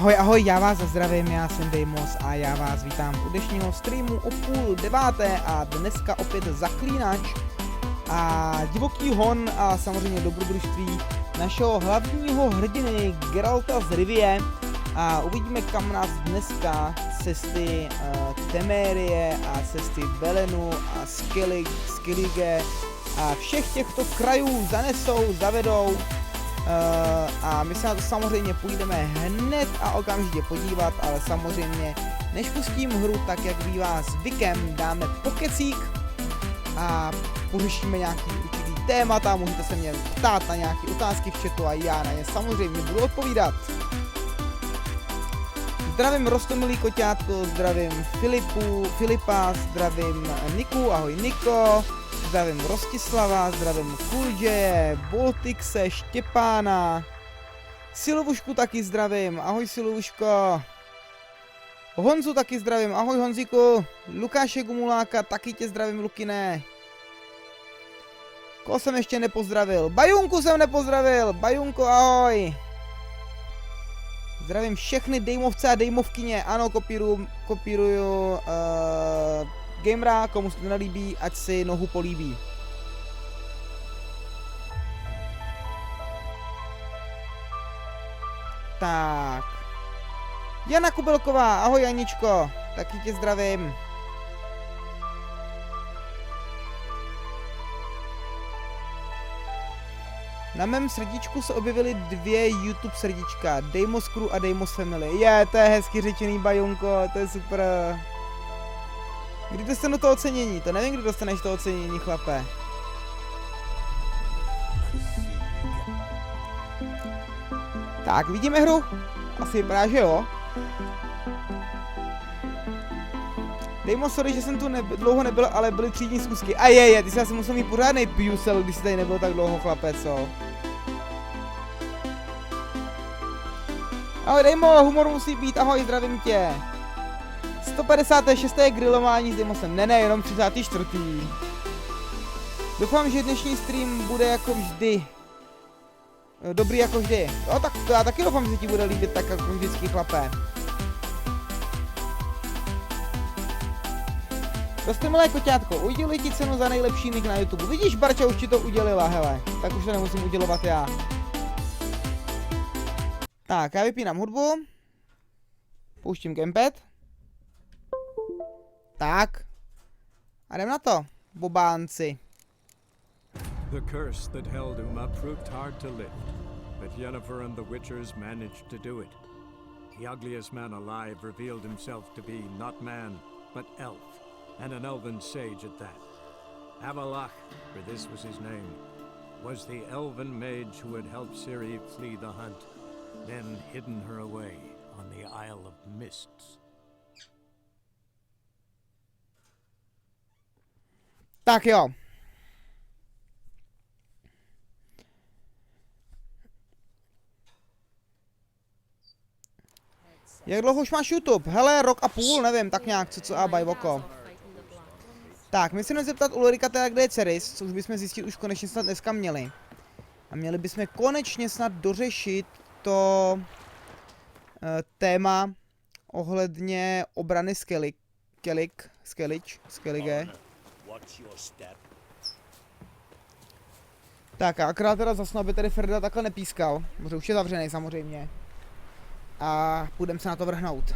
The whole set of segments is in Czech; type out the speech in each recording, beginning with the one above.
Ahoj, ahoj, já vás zdravím, já jsem Dejmos a já vás vítám u dnešního streamu o 8:30 a dneska opět Zaklínač a Divoký hon a samozřejmě dobrodružství našeho hlavního hrdiny Geralta z Rivie a uvidíme, kam nás dneska cesty Temérie a cesty Belenu a Skellige a všech těchto krajů zanesou, zavedou. A my se na to samozřejmě půjdeme hned a okamžitě podívat, ale samozřejmě než pustím hru, tak jak bývá zvykem, dáme pokecík a pořešíme nějaký určitý témata, můžete se mě ptát na nějaké otázky v chatu a já na ně samozřejmě budu odpovídat. Zdravím Rostomilý koťátko, zdravím Filipa, zdravím Niku, ahoj Niko. Zdravím Rostislava, zdravím Kulže, Boltixe, Štěpána, Siluvušku taky zdravím, ahoj Siluvuško. Honzu taky zdravím, ahoj Honzíku, Lukáše Gumuláka, taky tě zdravím Lukine. Koho jsem ještě nepozdravil? Bajunku jsem nepozdravil, Bajunko ahoj. Zdravím všechny dejmovce a dejmovkyně, ano kopíruju gamera, komu se to nelíbí, ať si nohu políbí. Tak. Jana Kubelková, ahoj Janičko, taky tě zdravím. Na mém srdíčku se objevily 2 YouTube srdíčka, Deimos Crew a Deimos Family. To je hezky řečený Bajunko, to je super. Kdy dostanu to ocenění? To nevím, kdy dostaneš to ocenění, chlape. Tak, vidíme hru? Asi vypadá, že jo. Dejmo, sorry, že jsem tu dlouho nebyl, ale byly třídní zkusky. A ty si asi musel mít pořádnej pjusel, když jsi tady nebyl tak dlouho, chlape, co? Ahoj Dejmo, humor musí být, ahoj, zdravím tě. 156. grilování s Deimosem, ne, jenom 34. Doufám, že dnešní stream bude jako vždy. Dobrý jako vždy. Jo, tak to já taky doufám, že ti bude líbit tak jako vždycky, chlape. Milé koťátko, uděluji ti cenu za nejlepší nick na YouTube. Vidíš, Barča už ti to udělila, hele. Tak už to nemusím udělovat já. Tak, já vypínám hudbu. Pouštím gamepad. Tak. A jdem na to, bobánci. The curse that held Uma proved hard to lift, but Yennefer and the Witchers managed to do it. The ugliest man alive revealed himself to be not man, but elf, and an elven sage at that. Avalach, for this was his name, was the elven mage who had helped Ciri flee the hunt, then hidden her away on the Isle of Mists. Tak jo. Jak dlouho už máš YouTube? Hele, rok a půl, nevím, tak nějak, co a baj oko. Tak, my se jdeme zeptat Ulrika teda, kde je Ceris, což bychom zjistit už konečně snad dneska měli. A měli bychom konečně snad dořešit to téma ohledně obrany Skellige. Tak a akorát teda zasnu, aby tady Ferda takhle nepískal, protože už je zavřený samozřejmě. A půjdeme se na to vrhnout.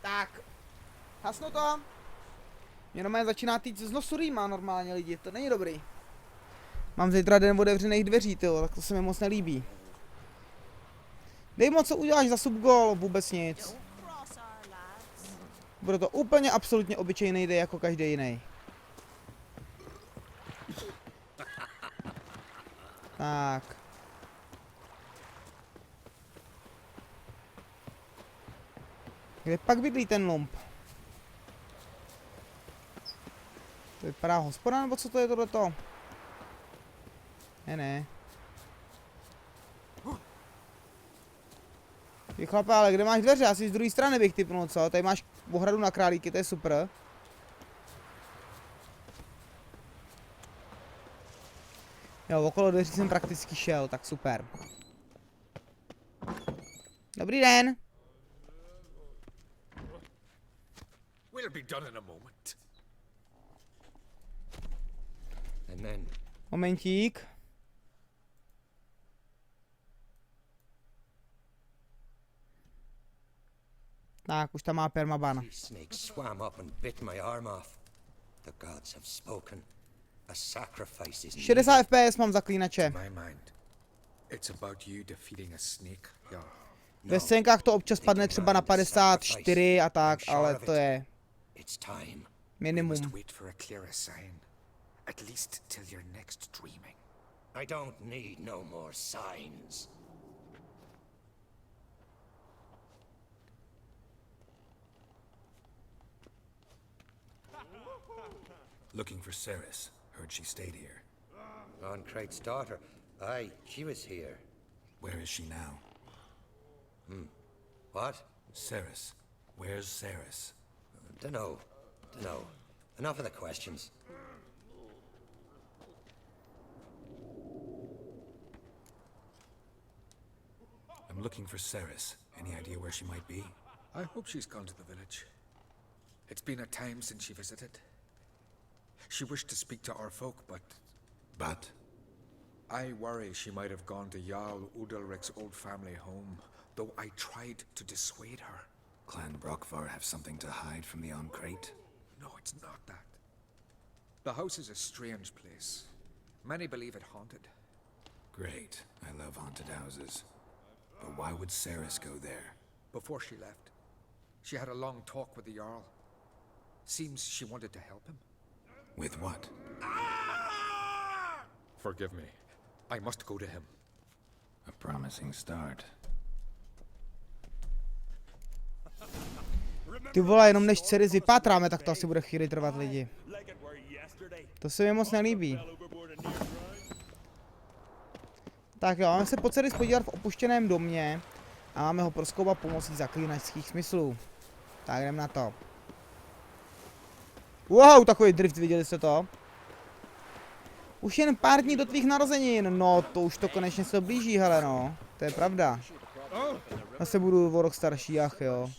Tak, hasnu to. Mě normálně začíná týct z nosu rýma normálně lidi, to není dobrý. Mám zítra den otevřených dveří, tyjo, tak to se mi moc nelíbí. Dejmo, co uděláš za subgol? Vůbec nic. Bude to úplně absolutně obyčejný day jako každý jiný. Tak. Kde pak bydlí ten lump? To vypadá hospoda, nebo co to je tohleto? Ne. Ty chlape, ale kde máš dveře? Asi z druhé strany bych typnul, co? Tady máš ohradu na králíky, to je super. Jo, okolo dveří jsem prakticky šel, tak super. Dobrý den. We'll be done in a moment. And then Momentík. Tak, už tam má permaban. these snakes swam up and bit my arm off. The gods have spoken. A sacrifice is needed. 60 FPS mám Zaklínače. My mind. It's about you defeating a snake, Jarl. Ve scénkách to občas padne třeba na 54 a tak, ale to je It's time. We minimum. must wait for a clearer sign. At least till your next dreaming. I don't need no more signs. Looking for Ceres. Heard she stayed here. Loncrate's daughter. Aye, she was here. Where is she now? What? Ceres. Where's Ceres? Dunno. Enough of the questions. I'm looking for Ceres. Any idea where she might be? I hope she's gone to the village. It's been a time since she visited. She wished to speak to our folk, but But I worry she might have gone to Jarl Udalric's old family home, though I tried to dissuade her. Clan Brockvar have something to hide from the Oncrate? No, it's not that. The house is a strange place. Many believe it haunted. Great. I love haunted houses. But why would Ceres go there? Before she left, she had a long talk with the Jarl. Seems she wanted to help him. With what? Forgive me. I must go to him. A promising start. Ty vole, jenom než Ceres vypátráme, tak to asi bude chvíli trvat, lidi. To se mi moc nelíbí. Tak jo, máme se po Ceres podívat v opuštěném domě a máme ho prozkoumat pomocí zaklínačských smyslů. Tak jdem na to. Wow, takový drift, viděli jste to? Už jen pár dní do tvých narozenin, no to už to konečně se blíží, hele no. To je pravda. Zase budu o rok starší, ach jo.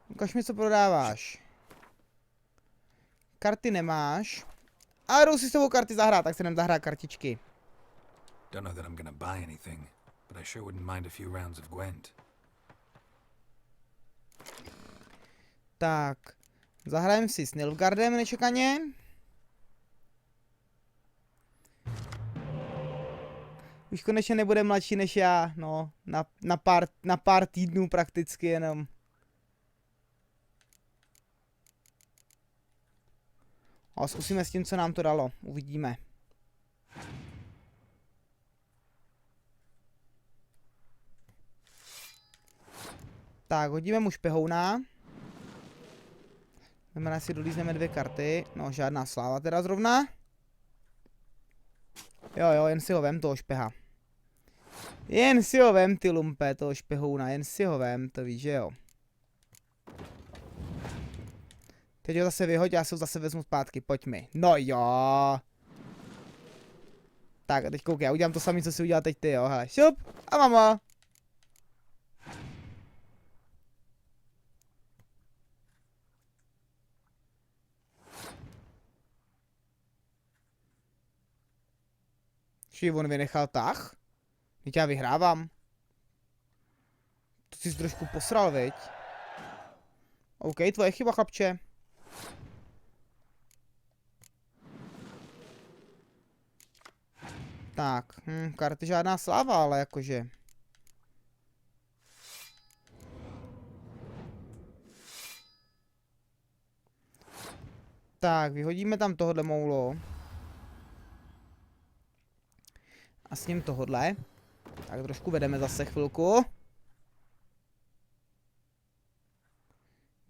Ukaž mi, co prodáváš. Karty nemáš. Ale jdu si s tebou karty zahrát, tak se jdem zahrát kartičky. Don't know that I'm gonna buy anything, but I sure wouldn't mind a few rounds of Gwent. Tak. Zahrajeme si s Nilfgaardem nečekaně. Už konečně nebude mladší než já, no, na pár týdnů prakticky jenom. A zkusíme s tím, co nám to dalo, uvidíme. Tak, hodíme mu špehouna. Znamená, si dolízneme 2 karty, no žádná sláva teda zrovna. Jo, jen si ho vem toho špeha. Jen si ho vem, ty lumpe, toho špehouna, jen si ho vem, to víš, že jo. Teď ho zase vyhoď, já si ho zase vezmu zpátky, pojď mi. No jo. Tak a teď koukej, já udělám to samé, co si udělal teď ty, jo, hele, šup, a mama. Či on vynechal tah? Teď já vyhrávám. To jsi trošku posral, viď? OK, tvoje chyba, chlapče. Tak, karty žádná sláva, ale jakože. Tak, vyhodíme tam tohle moulo. A s ním tohodle. Tak trošku vedeme zase chvilku.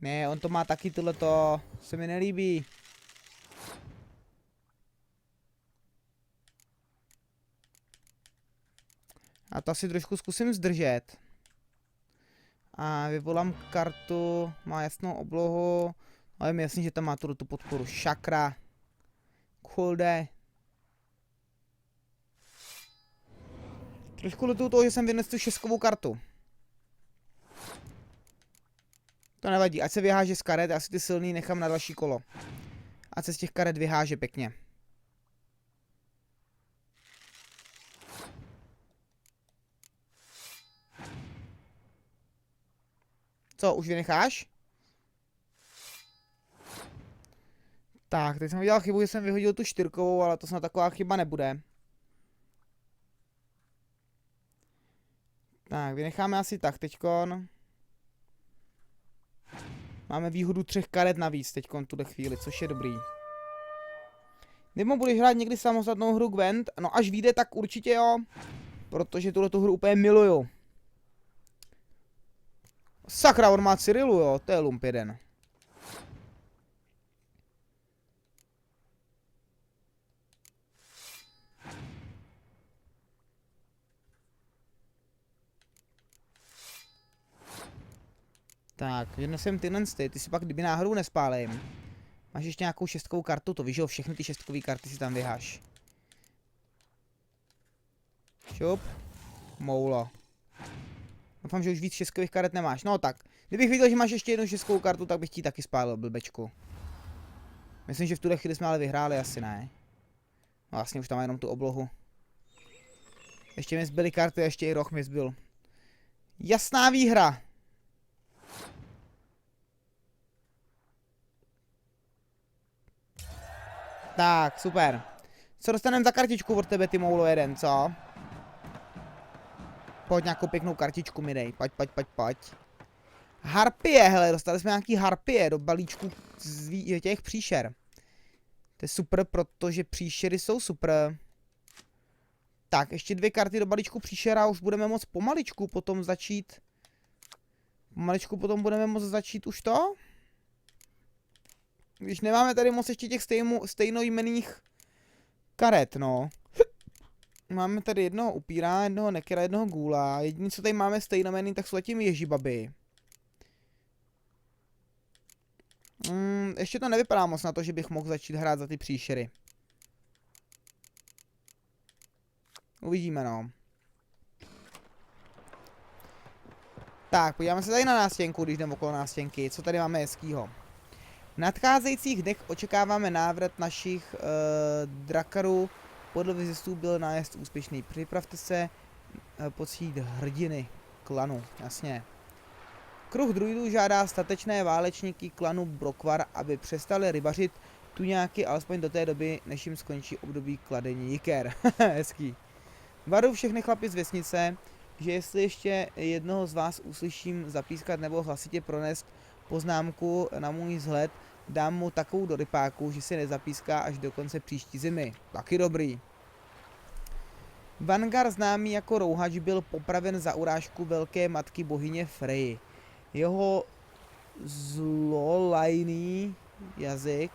Ne, on to má taky tohleto. Se mi nelíbí. A to asi trošku zkusím zdržet. A vyvolám kartu. Má jasnou oblohu. Ale je mi jasný, že tam má tu podporu šakra. Cuckolde. Trošku lituju toho, že jsem vynesl tu šestkovou kartu. To nevadí, ať se vyháže z karet, já si ty silný nechám na další kolo. Ať se z těch karet vyháže pěkně. Co, už vynecháš? Tak, teď jsem udělal chybu, že jsem vyhodil tu čtyřkovou, ale to snad taková chyba nebude. Tak, vynecháme asi tak teďkon. Máme výhodu 3 karet navíc teďkon tuhle chvíli, což je dobrý. Nebo budeš hrát někdy samostatnou hru Gwent? No až vyjde, tak určitě jo. Protože tuhletu hru úplně miluju. Sakra, on má Cyrilu, jo, to je lump jeden. Tak, vynosím tyhle ty si pak kdyby náhodou nespálím. Máš ještě nějakou šestkovou kartu, to víš, že jo, všechny ty šestkové karty si tam vyháš. Šup. Moulo. Doufám, že už víc šestkových karet nemáš. No tak, kdybych viděl, že máš ještě jednu šestkovou kartu, tak bych ti taky spálil, blbečku. Myslím, že v tuhle chvíli jsme ale vyhráli, asi ne. No vlastně už tam má jenom tu oblohu. Ještě mi zbyly karty, ještě i roh mi zbyl. Jasná výhra. Tak, super. Co dostaneme za kartičku od tebe, ty moulo jeden, co? Pojď nějakou pěknou kartičku mi dej, pojď. Harpie, hele, dostali jsme nějaký harpie do balíčku těch příšer. To je super, protože příšery jsou super. Tak, ještě 2 karty do balíčku příšera, už budeme moct pomaličku potom začít. Pomaličku potom budeme moct začít už to? Když nemáme tady moc ještě těch stejnojmenných karet, no. Máme tady jednoho upíra, jednoho nekera, jednoho gůla. Jediné, co tady máme stejnomenný, tak jsou zatím ježibaby. Ještě to nevypadá moc na to, že bych mohl začít hrát za ty příšery. Uvidíme, no. Tak, podíváme se tady na nástěnku, když jdeme okolo nástěnky. Co tady máme hezkýho? V nadcházejících dnech očekáváme návrat našich drakarů. Podle vizistů byl nájezd úspěšný. Připravte se pocít hrdiny klanu, jasně. Kruh druidů žádá statečné válečníky klanu Brokvar, aby přestali rybařit tuňáky alespoň do té doby, než jim skončí období kladení jiker. Hezký. Varuju všechny chlapy z vesnice, že jestli ještě jednoho z vás uslyším zapískat nebo hlasitě pronést poznámku na můj vzhled, dám mu takovou do rypáku, že si nezapíská až do konce příští zimy. Taky dobrý. Vangar, známý jako rouhač, byl popraven za urážku velké matky bohyně Freji. Jeho zlolajný jazyk,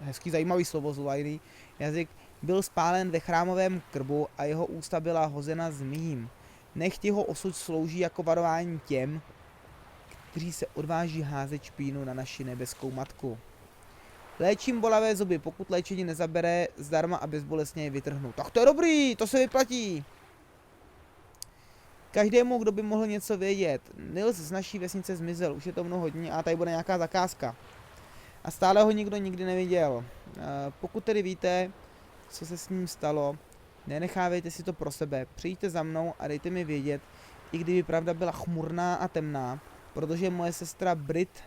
hezký zajímavý slovo zlolajný jazyk, byl spálen ve chrámovém krbu a jeho ústa byla hozena zmím. Nechť jeho osud slouží jako varování těm, kteří se odváží házet špínu na naši nebeskou matku. Léčím bolavé zuby, pokud léčení nezabere, zdarma a bezbolestně je vytrhnu. Tak to je dobrý, to se vyplatí. Každému, kdo by mohl něco vědět. Nils z naší vesnice zmizel, už je to mnoho dní a tady bude nějaká zakázka. A stále ho nikdo nikdy neviděl. Pokud tedy víte, co se s ním stalo, nenechávejte si to pro sebe. Přijďte za mnou a dejte mi vědět, i kdyby pravda byla chmurná a temná, protože moje sestra Brit,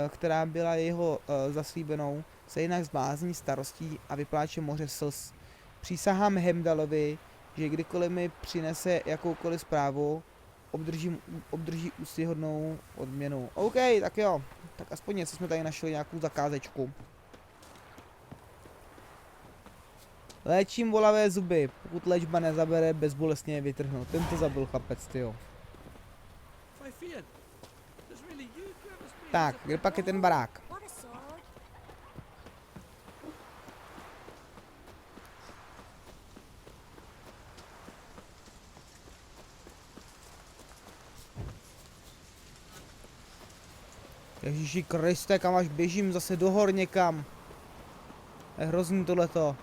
která byla jeho zaslíbenou, se jinak zblázní starostí a vypláče moře slz. Přísahám Hemdalovi, že kdykoliv mi přinese jakoukoliv zprávu, obdrží úctyhodnou odměnu. OK, tak jo. Tak aspoň něco jsme tady našli, nějakou zakázečku. Léčím bolavé zuby. Pokud léčba nezabere, bezbolestně je vytrhnu. Ten to zabil chlapec, tyjo. Tak, kde pak je ten barák? Ježíši Kriste, kam až běžím zase do hor někam. Je hrozný tohleto.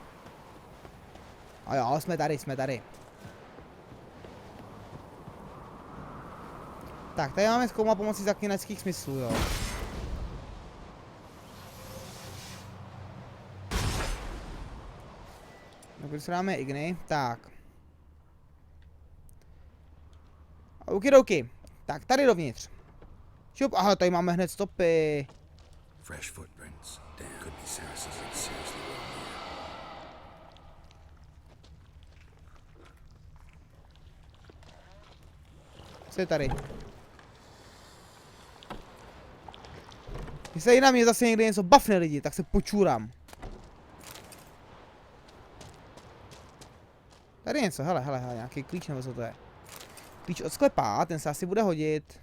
A jo, jsme tady, jsme tady. Tak, tady máme zkoumat pomocí zaklínačských smyslů, jo. No, když dáme igny, tak. Okidoki. Tak, tady dovnitř. Šup, aha, tady máme hned stopy. Fresh footprints. Damn. Could be Sarah's seriously wrong here. Co je tady? Jestli na mě zase někde něco bafne lidi, tak se počůrám. Tady něco, hele, nějaký klíč nebo co to je? Klíč od sklepa, ten se asi bude hodit.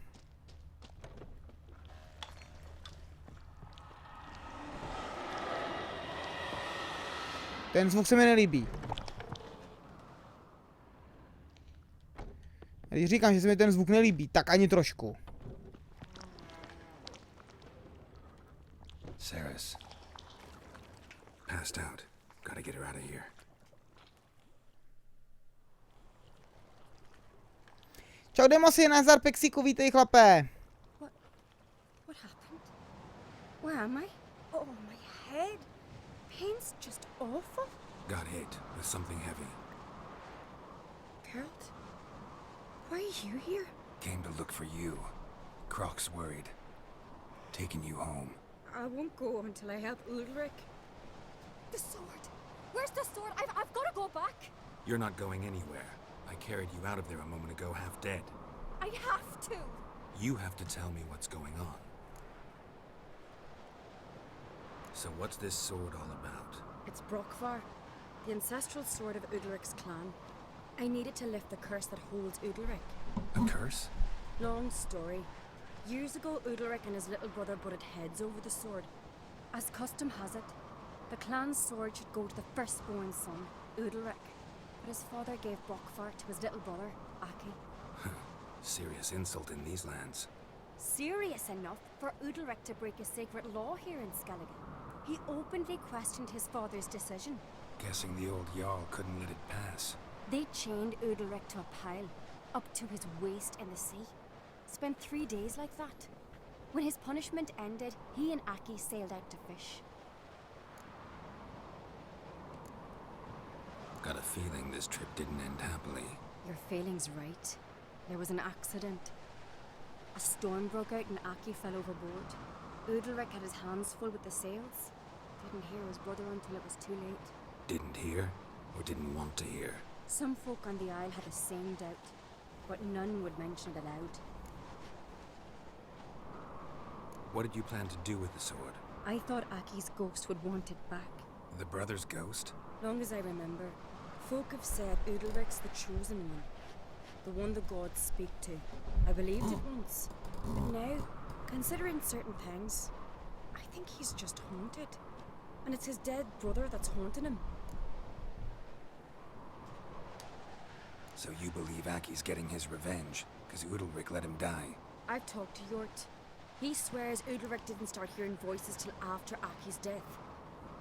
Ten zvuk se mi nelíbí. Když říkám, že se mi ten zvuk nelíbí, tak ani trošku. Sarah's passed out. Gotta get her out of here. Čau Demosi, nazdar Pexíku, vítej chlapé. What happened? Where am I? Oh, my head. Pain's just awful. Got hit with something heavy. Geralt, why are you here? Came to look for you. Croc's worried. Taking you home. I won't go until I help Ulrich. The sword. Where's the sword? I've got to go back. You're not going anywhere. I carried you out of there a moment ago half dead. I have to. You have to tell me what's going on. So what's this sword all about? It's Brokvar, the ancestral sword of Ulrich's clan. I needed to lift the curse that holds Ulrich. A curse? Long story. Years ago, Ulrich and his little brother butted heads over the sword. As custom has it, the clan's sword should go to the firstborn son, Ulrich. But his father gave Brokvar to his little brother, Aki. Serious insult in these lands. Serious enough for Ulrich to break a sacred law here in Skellige. He openly questioned his father's decision. Guessing the old Jarl couldn't let it pass. They chained Ulrich to a pile, up to his waist in the sea. Spent 3 days like that. When his punishment ended, he and Aki sailed out to fish. Got a feeling this trip didn't end happily. Your feeling's right. There was an accident. A storm broke out and Aki fell overboard. Ulrich had his hands full with the sails. Didn't hear his brother until it was too late. Didn't hear, or didn't want to hear? Some folk on the Isle had the same doubt, but none would mention it aloud. What did you plan to do with the sword? I thought Aki's ghost would want it back. The brother's ghost? Long as I remember, folk have said Ulrich's the chosen one. The one the gods speak to. I believed it once. But now, considering certain things, I think he's just haunted. And it's his dead brother that's haunting him. So you believe Aki's getting his revenge, because Ulrich let him die? I've talked to Jort. He swears Ulrich didn't start hearing voices till after Aki's death.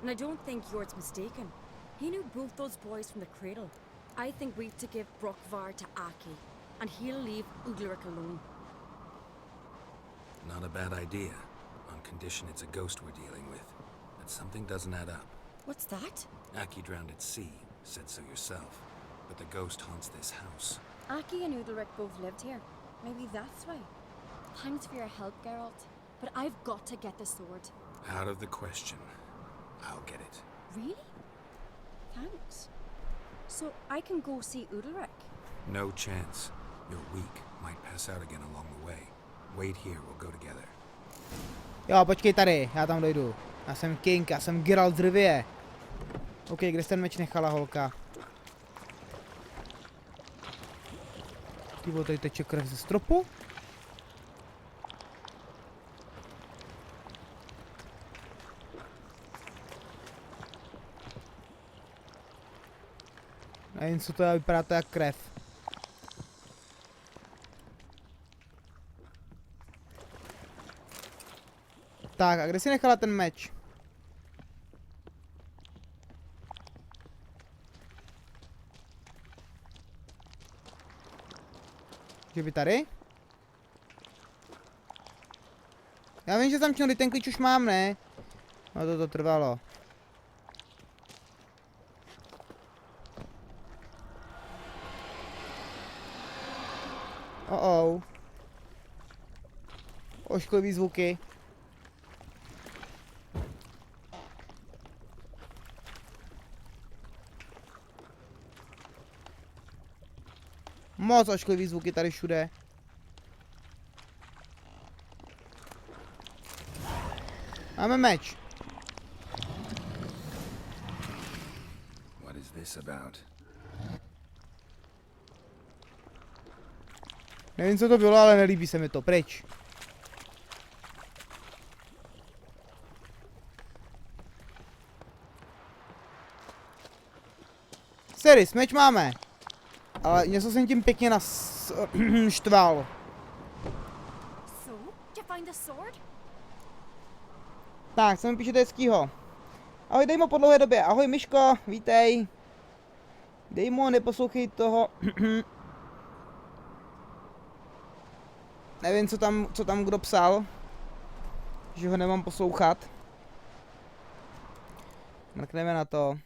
And I don't think Jort's mistaken. He knew both those boys from the cradle. I think we've to give Brokvar to Aki, and he'll leave Ulrich alone. Not a bad idea, on condition it's a ghost we're dealing with. But something doesn't add up. What's that? Aki drowned at sea, said so yourself. But the ghost haunts this house. Aki and Ulrich both lived here. Maybe that's why. Thanks for your help, Geralt. But I've got to get the sword. Out of the question. I'll get it. Really? Thanks. So I can go see Ulrich? No chance. You're weak. Might pass out again along the way. Wait here, we'll go together. Jo, počkej tady, já tam dojdu. Já jsem King, já jsem Geralt z Rivie. OK, kde jsi ten meč nechala, holka? Ty vole, tady teče krev ze stropu? Nevím, co to je, vypadá to jak krev. Tak, a kde jsi nechala ten meč? Počkej, by tady? Já vím, že tam čnuli, ten klíč už mám, ne? No to trvalo. Ošklivý zvuky. Moc ošklivý zvuky tady všude. Máme meč. What is this about? Nevím, co to bylo, ale nelíbí se mi to. Pryč. Seris, meč máme. Ale něco jsem tím pěkně štval. Tak, co mi píšete hezkýho? Ahoj Dejmo, po dlouhé době. Ahoj Myško, vítej. Dejmo, neposlouchej toho. Nevím, co tam kdo psal. Že ho nemám poslouchat. Mrkneme na to.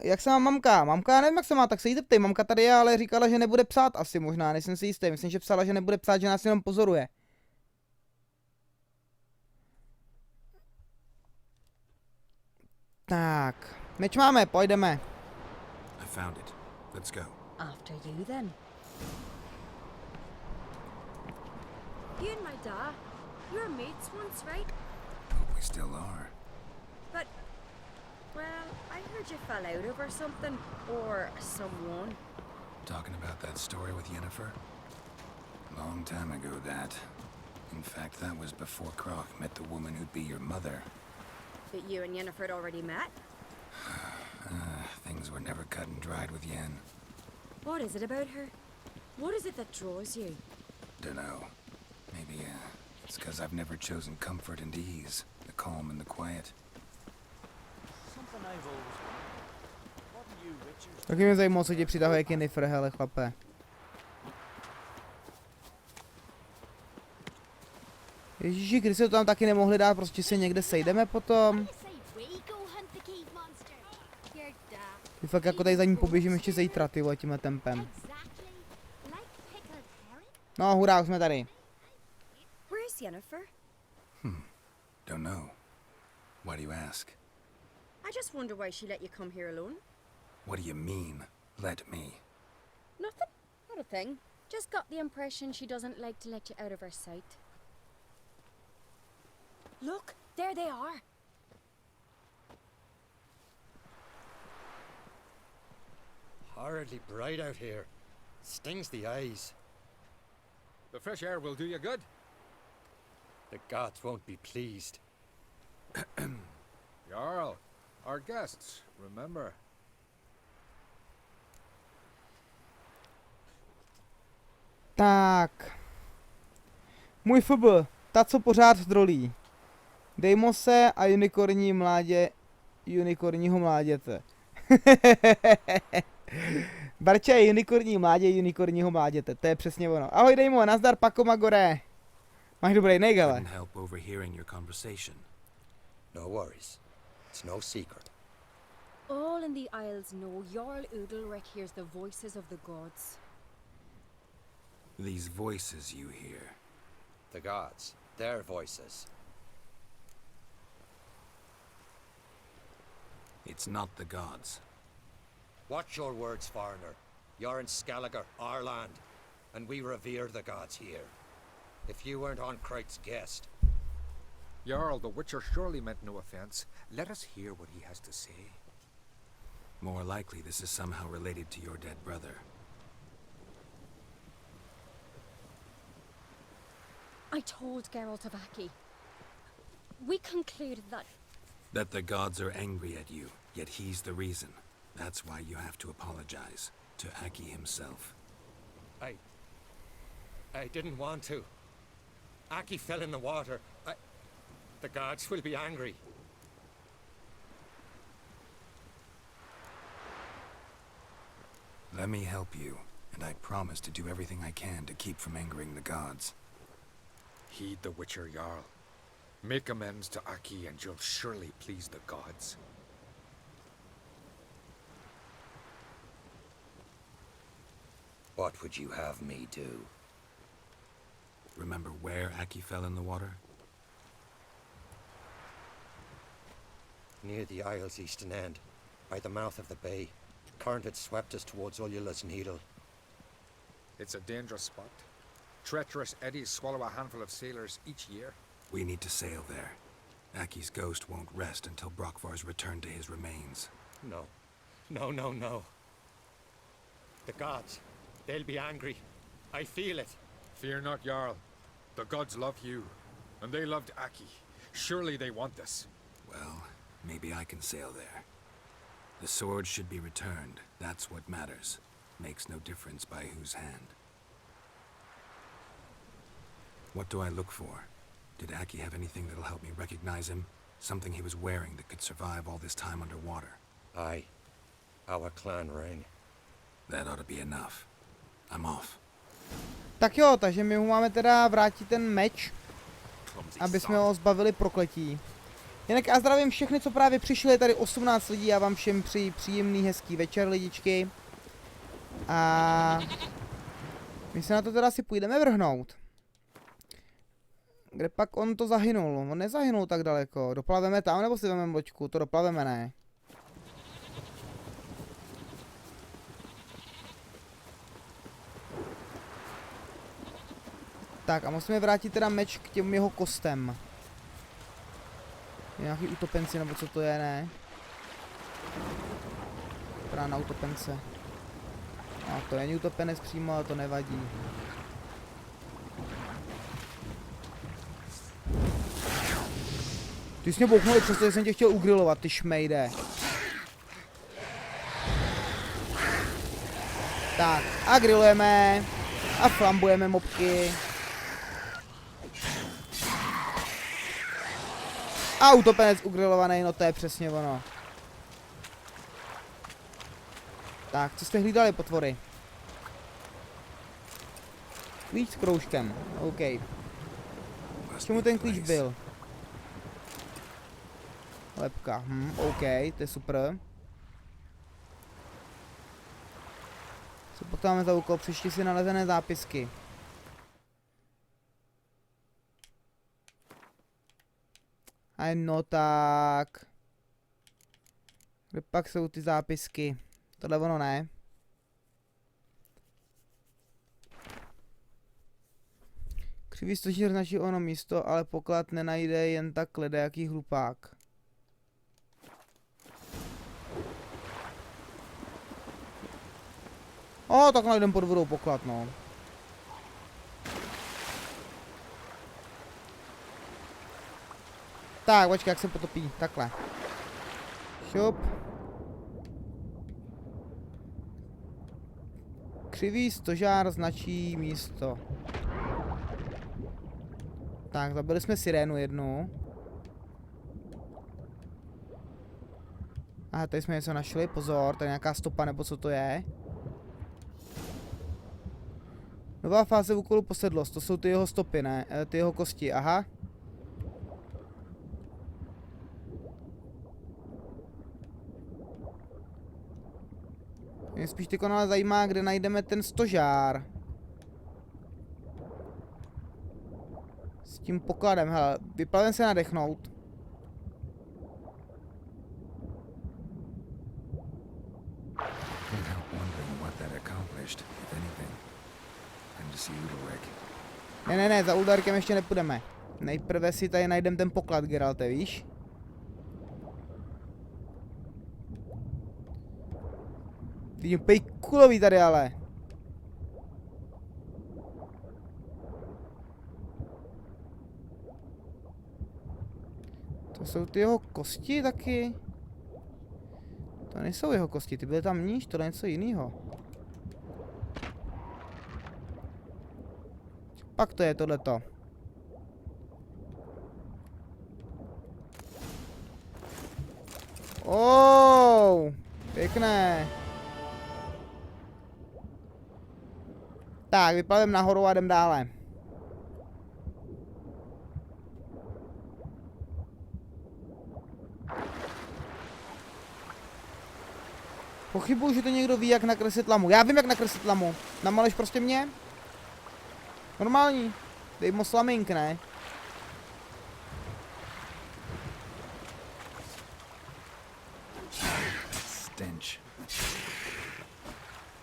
Jak se má mamka? Mamka, nevím, jak se má, tak se jí zeptej. Mamka tady je, ale říkala, že nebude psát asi možná, nejsem si jistý. Myslím, že psala, že nebude psát, že nás jenom pozoruje. Tak, meč máme, pojdeme. I found it. Let's go. After you then. You and my dad, you were mates once, right? Hope we still are. But, well, I heard you fell out over something, or someone. Talking about that story with Yennefer? Long time ago, that. In fact, that was before Croc met the woman who'd be your mother. But you and Yennefer had already met? Things were never cut and dried with Yen. What is it about her? What is it that draws you? Dunno. Maybe, it's 'cause I've never chosen comfort and ease, the calm and the quiet. Taky mě zajímalo, co tě přitahuje k Yennefer, hele chlape. Ježíši, když se to tam taky nemohli dát, prostě se někde sejdeme potom. Ty fakt jako tady za ní poběžím ještě zítra, ty vole, tímhle tempem. No, hurá, už jsme tady. Where is Yennefer? Don't know. Why do you ask? I just wonder why she let you come here alone. What do you mean, let me? Nothing. Not a thing. Just got the impression she doesn't like to let you out of her sight. Look, there they are. Horridly bright out here. Stings the eyes. The fresh air will do you good. The gods won't be pleased. Jarl, our guests, remember. Tak. Můj FB, ta co pořád drolí. Dejmo se a unikorního mláděte. Barča je unikorního mláděte, to je přesně ono. Ahoj Dejmo, nazdar Pako Magore. Máš dobrý nejgale. Couldn't help overhearing your conversation. No worries. It's no secret. All in the Isles know Jarl Udalric hears the voices of the gods. These voices you hear. The gods. Their voices. It's not the gods. Watch your words, foreigner. You're in Skelliger, our land, and we revere the gods here. If you weren't on Cright's guest. Jarl, the Witcher surely meant no offense. Let us hear what he has to say. More likely this is somehow related to your dead brother. I told Geralt of Aki. We concluded That the gods are angry at you, yet he's the reason. That's why you have to apologize to Aki himself. I didn't want to. Aki fell in the water. The gods will be angry. Let me help you, and I promise to do everything I can to keep from angering the gods. Heed the Witcher Jarl. Make amends to Aki and you'll surely please the gods. What would you have me do? Remember where Aki fell in the water? Near the isle's eastern end, by the mouth of the bay. Current had swept us towards Ullula's Needle. It's a dangerous spot. Treacherous eddies swallow a handful of sailors each year. We need to sail there. Aki's ghost won't rest until Brokvar's returned to his remains. No. No, no, no. The gods, they'll be angry. I feel it. Fear not, Jarl. The gods love you, and they loved Aki. Surely they want this. Well, maybe I can sail there. The sword should be returned. That's what matters. Makes no difference by whose hand. What do I look for? Did Aki have anything that'll help me recognize him? Something he was wearing that could survive all this time underwater? Aye. Our clan ring. That ought to be enough. I'm off. Tak jo, takže my mu máme teda vrátit ten meč, aby jsme ho zbavili prokletí. Jinak já zdravím všechny, co právě přišli, je tady 18 lidí, já vám všem přeji příjemný, hezký večer, lidičky. A my se na to teda asi půjdeme vrhnout. Kde pak on to zahynul? On nezahynul tak daleko. Doplaveme tam, nebo si vezmeme loďku? To doplaveme, ne? Tak a musíme vrátit teda meč k těm jeho kostem. Nějaký utopenci, nebo co to je, ne? Právě na utopence. A to není utopenec přímo, ale to nevadí. Ty jsi mě bouchnuli, přestože jsem tě chtěl ugrilovat, ty šmejde. Tak, a grillujeme. A flambujeme mobky. A utopenec ugrilovaný, no to je přesně ono. Tak, co jste hlídali, potvory? Klíč s kroužkem, OK. K čemu ten klíč byl? Lepka, OK, to je super. Co potom máme za úkol? Přečti si nalezené zápisky. A no tak. Kde pak jsou ty zápisky? Tohle ono ne. Křivý stožír značí ono místo, ale poklad nenajde jen tak ledajaký hlupák. Tak najdem pod vodou poklad, no. Tak, počkej, jak se potopí, takhle. Šup. Křivý stožár značí místo. Tak, zabili jsme sirénu jednu. Aha, tady jsme něco našli, pozor, tady nějaká stopa, nebo co to je. Nová fáze úkolu posedlost, to jsou ty jeho stopy, ne? Ty jeho kosti, aha. Mě spíš ty kanál zajímá, kde najdeme ten stožár. S tím pokladem, hele, vyplavím se nadechnout. Ne, za Uldarkem ještě nepůjdeme. Nejprve si tady najdeme ten poklad, Geralte, víš? Vidím pejkulový tady, ale. To jsou ty jeho kosti taky? To nejsou jeho kosti, ty byly tam níž, to je něco jiného. pak to je tohleto? Pěkné. Tak, vyplavím nahoru a jdem dále. Pochybuju, že to někdo ví, jak nakreslit lamu. Já vím, jak nakreslit lamu. Namaleš prostě mě? Normální. Dej mu slamink, ne? Stench.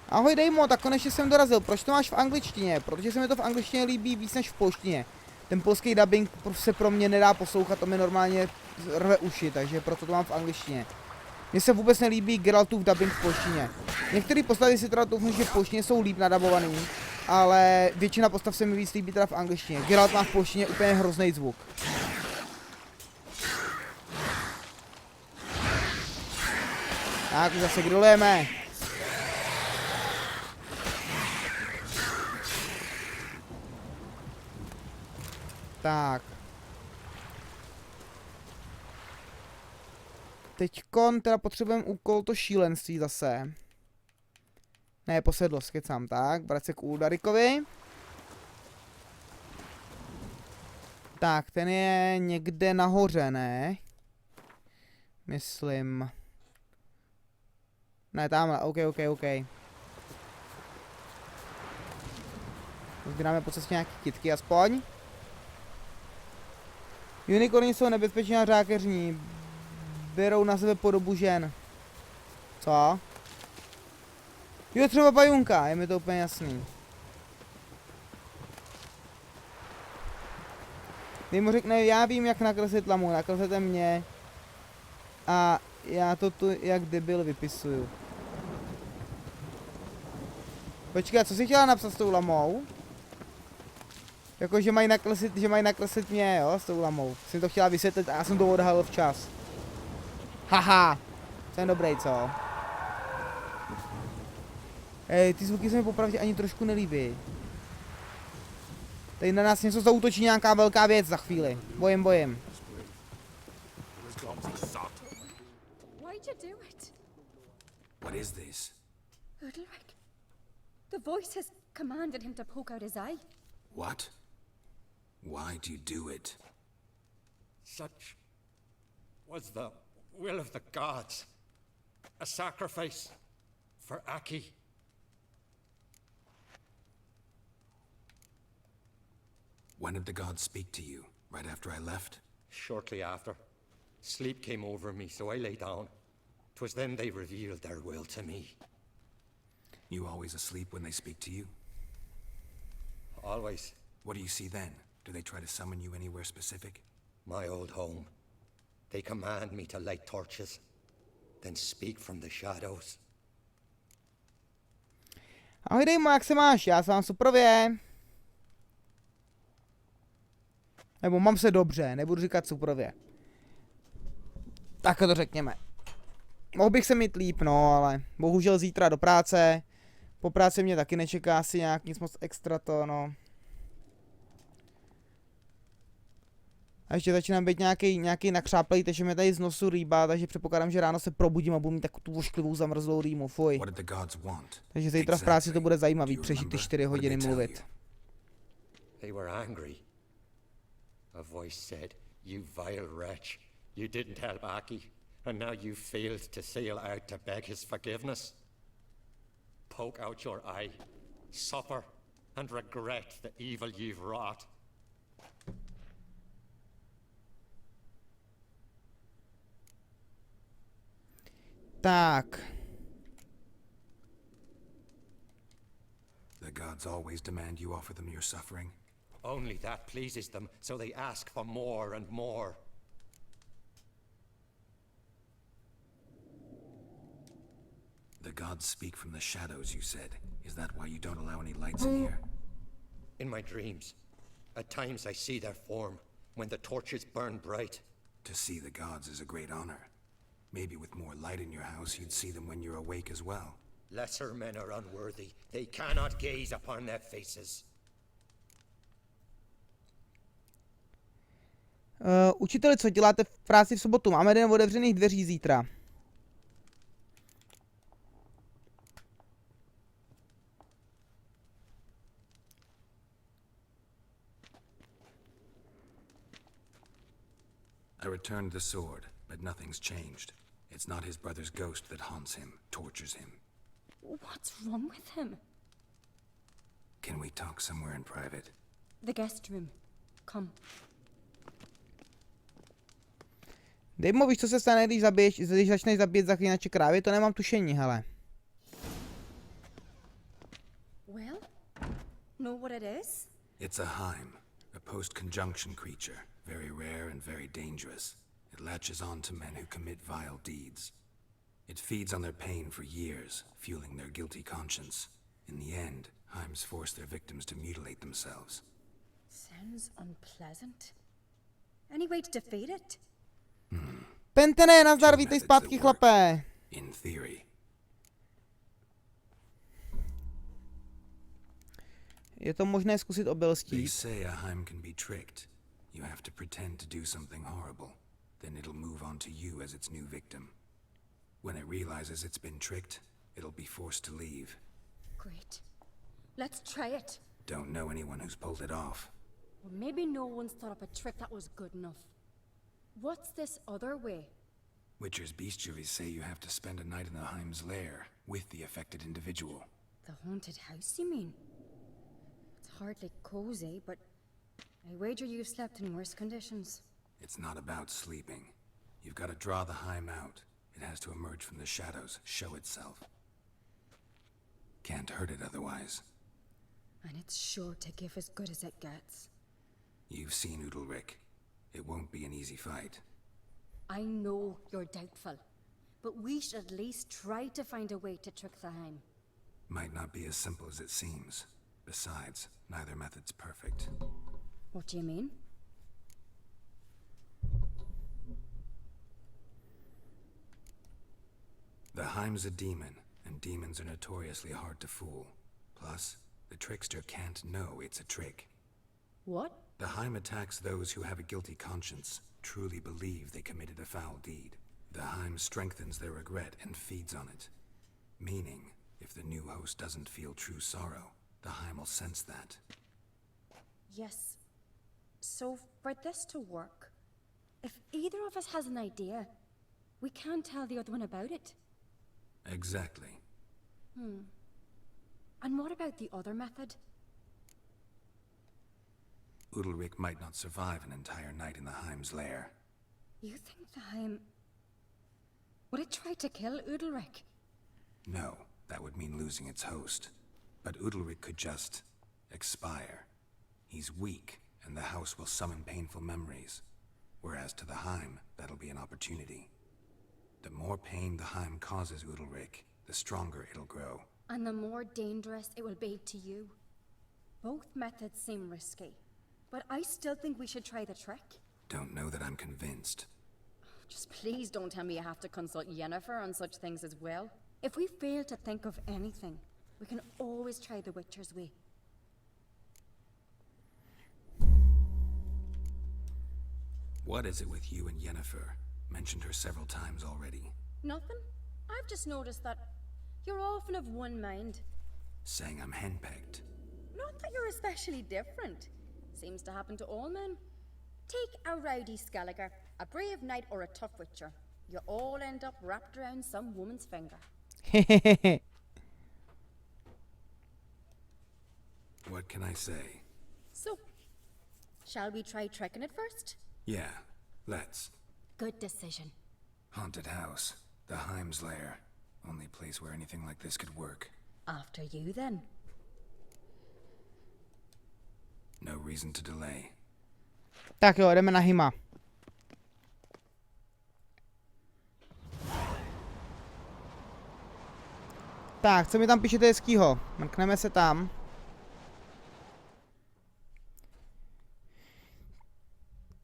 Ahoj Dejmo, tak konečně jsem dorazil. Proč to máš v angličtině? Protože se mi to v angličtině líbí víc než v polštině. Ten polský dubbing se pro mě nedá poslouchat, to mi normálně rve uši, takže proto to mám v angličtině. Mně se vůbec nelíbí Geraltův dubbing v polštině. Některé postavy si teda doufám, že v polštině jsou líp nadabovaný, ale většina postav se mi víc líbí teda v angličtině. Geralt má v polštině úplně hrozný zvuk. Tak, už zase grillujeme. Tak. Teďkon teda potřebujeme úkol to šílenství zase. Ne, posedlost, kecám, tak. Vrať se k Uldarikovi. Tak, ten je někde nahoře, ne? Myslím. Ne, tamhle, OK. Zbíráme po cestě nějaký kytky aspoň. Unicorny jsou nebezpeční a řákeřní. Berou na sebe podobu žen. Co? Jo, třeba pajunka, je mi to úplně jasný. Když mu řekne, já vím, jak nakreslit lamu, nakreslete mě. A já to tu jak debil vypisuju. Počkej, co jsi chtěla napsat s tou lamou? Jako, že mají nakreslit mě, jo, s tou lamou. Jsem to chtěla vysvětlit a já jsem to odhalil včas. Haha, jsem dobrý, co? Ej, ty zvuky se mi popravdě ani trošku nelíbí. Tady na nás něco zaútočí nějaká velká věc za chvíli. Bojím. Why'd you do it? What is this? Udalric. The voice has commanded him to poke out his eye. What? Why'd you do it? Such was the will of the gods. A sacrifice for Aki. When did the gods speak to you? Right after I left? Shortly after, sleep came over me, so I lay down. 'Twas then they revealed their will to me. You always asleep when they speak to you? Always. What do you see then? Do they try to summon you anywhere specific? My old home. They command me to light torches, then speak from the shadows. Ahoj Dejmo, jak se máš? Já se mám suprově. Nebo mám se dobře, nebudu říkat suprově. Tak to řekněme. Mohl bych se mít líp, no, ale bohužel zítra do práce. Po práci mě taky nečeká asi nějak nic moc extra to, no. A ještě začínám být nějaký nakřáplej, takže mě tady z nosu rýbá, takže předpokládám, že ráno se probudím a budu mít takovou tu vošklivou zamrzlou rýmu, fuj. Takže zítra v práci to bude zajímavý, přežít ty 4 hodiny mluvit. They were angry. A voice said, "You vile wretch, you didn't help Aki, and now you failed to sail out to beg his forgiveness. Poke out your eye, suffer, and regret the evil you've wrought." Tak. The gods always demand you offer them your suffering. Only that pleases them, so they ask for more and more. The gods speak from the shadows, you said. Is that why you don't allow any lights in here? In my dreams, at times I see their form, when the torches burn bright. To see the gods is a great honor. Maybe with more light in your house, you'd see them when you're awake as well. Lesser men are unworthy. They cannot gaze upon their faces. Učiteli, co děláte v práci v sobotu? Máme den otevřených dveří zítra. I returned the sword, but nothing's changed. It's not his brother's ghost that haunts him, tortures him. What's wrong with him? Can we talk somewhere in private? The guest room. Come. Dej mu, víš, co se stane, když začneš zabíjet zaklínače krávy? To nemám tušení, hele. Well, know what it is? It's a Heim, a post-conjunction creature, very rare and very dangerous. It latches on to men who commit vile deeds. It feeds on their pain for years, fueling their guilty conscience. In the end, Heims force their victims to mutilate themselves. Sounds unpleasant. Any way to defeat it? Pentene, nazdar, Two vítej methods zpátky, that work. chlape. In theory. Je to možné zkusit They obelstí. say a Heim can be tricked. You have to pretend to do something horrible. Then it'll move on to you as its new victim. When it realizes it's been tricked, it'll be forced to leave. Great. Let's try it. Don't know anyone who's pulled it off. Well, maybe no one's thought up a trick that was good enough. What's this other way? Witcher's bestiaries say you have to spend a night in the Heim's lair with the affected individual. The haunted house, you mean? It's hardly cozy, but I wager you've slept in worse conditions. It's not about sleeping. You've got to draw the Heim out. It has to emerge from the shadows, show itself. Can't hurt it otherwise. And it's sure to give as good as it gets. You've seen Udalric. It won't be an easy fight. I know you're doubtful, but we should at least try to find a way to trick the Heim. Might not be as simple as it seems. Besides, neither method's perfect. What do you mean? The Heim's a demon, and demons are notoriously hard to fool. Plus, the trickster can't know it's a trick. What? The Heim attacks those who have a guilty conscience, truly believe they committed a foul deed. The Heim strengthens their regret and feeds on it. Meaning, if the new host doesn't feel true sorrow, the Heim will sense that. Yes. So, for this to work, if either of us has an idea, we can't tell the other one about it. Exactly. And what about the other method? Udalric might not survive an entire night in the Heim's lair. You think the Heim... Would it try to kill Udalric? No, that would mean losing its host. But Udalric could just expire. He's weak, and the house will summon painful memories. Whereas to the Heim, that'll be an opportunity. The more pain the Heim causes Udalric, the stronger it'll grow. And the more dangerous it will be to you. Both methods seem risky, but I still think we should try the trick. Don't know that I'm convinced. Just please don't tell me you have to consult Yennefer on such things as well. If we fail to think of anything, we can always try the Witcher's way. What is it with you and Yennefer? Mentioned her several times already. Nothing. I've just noticed that you're often of one mind. Saying I'm henpecked. Not that you're especially different. Seems to happen to all men. Take a rowdy Skelliger, a brave knight, or a tough witcher. You all end up wrapped around some woman's finger. What can I say? So, shall we try tricking it first? Yeah, let's. Good decision. Haunted house. The Heim's lair. Only place where anything like this could work. After you, then. No reason to delay. Tak jo, jdeme na Hima. Tak, co mi tam píšete hezkýho? Mrkneme se tam.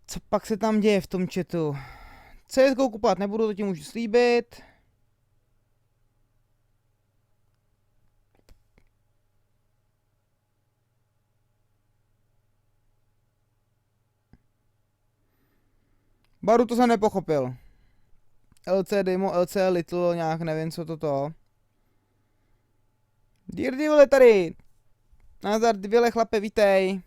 Co pak se tam děje v tom chatu? CSGO kupovat nebudu, to ti můžu slíbit. Baru, to jsem nepochopil. LC Demo, LC Little, nějak nevím, co toto. Dirdy, vole, tady. Nazdar, dvěle chlape, vítej.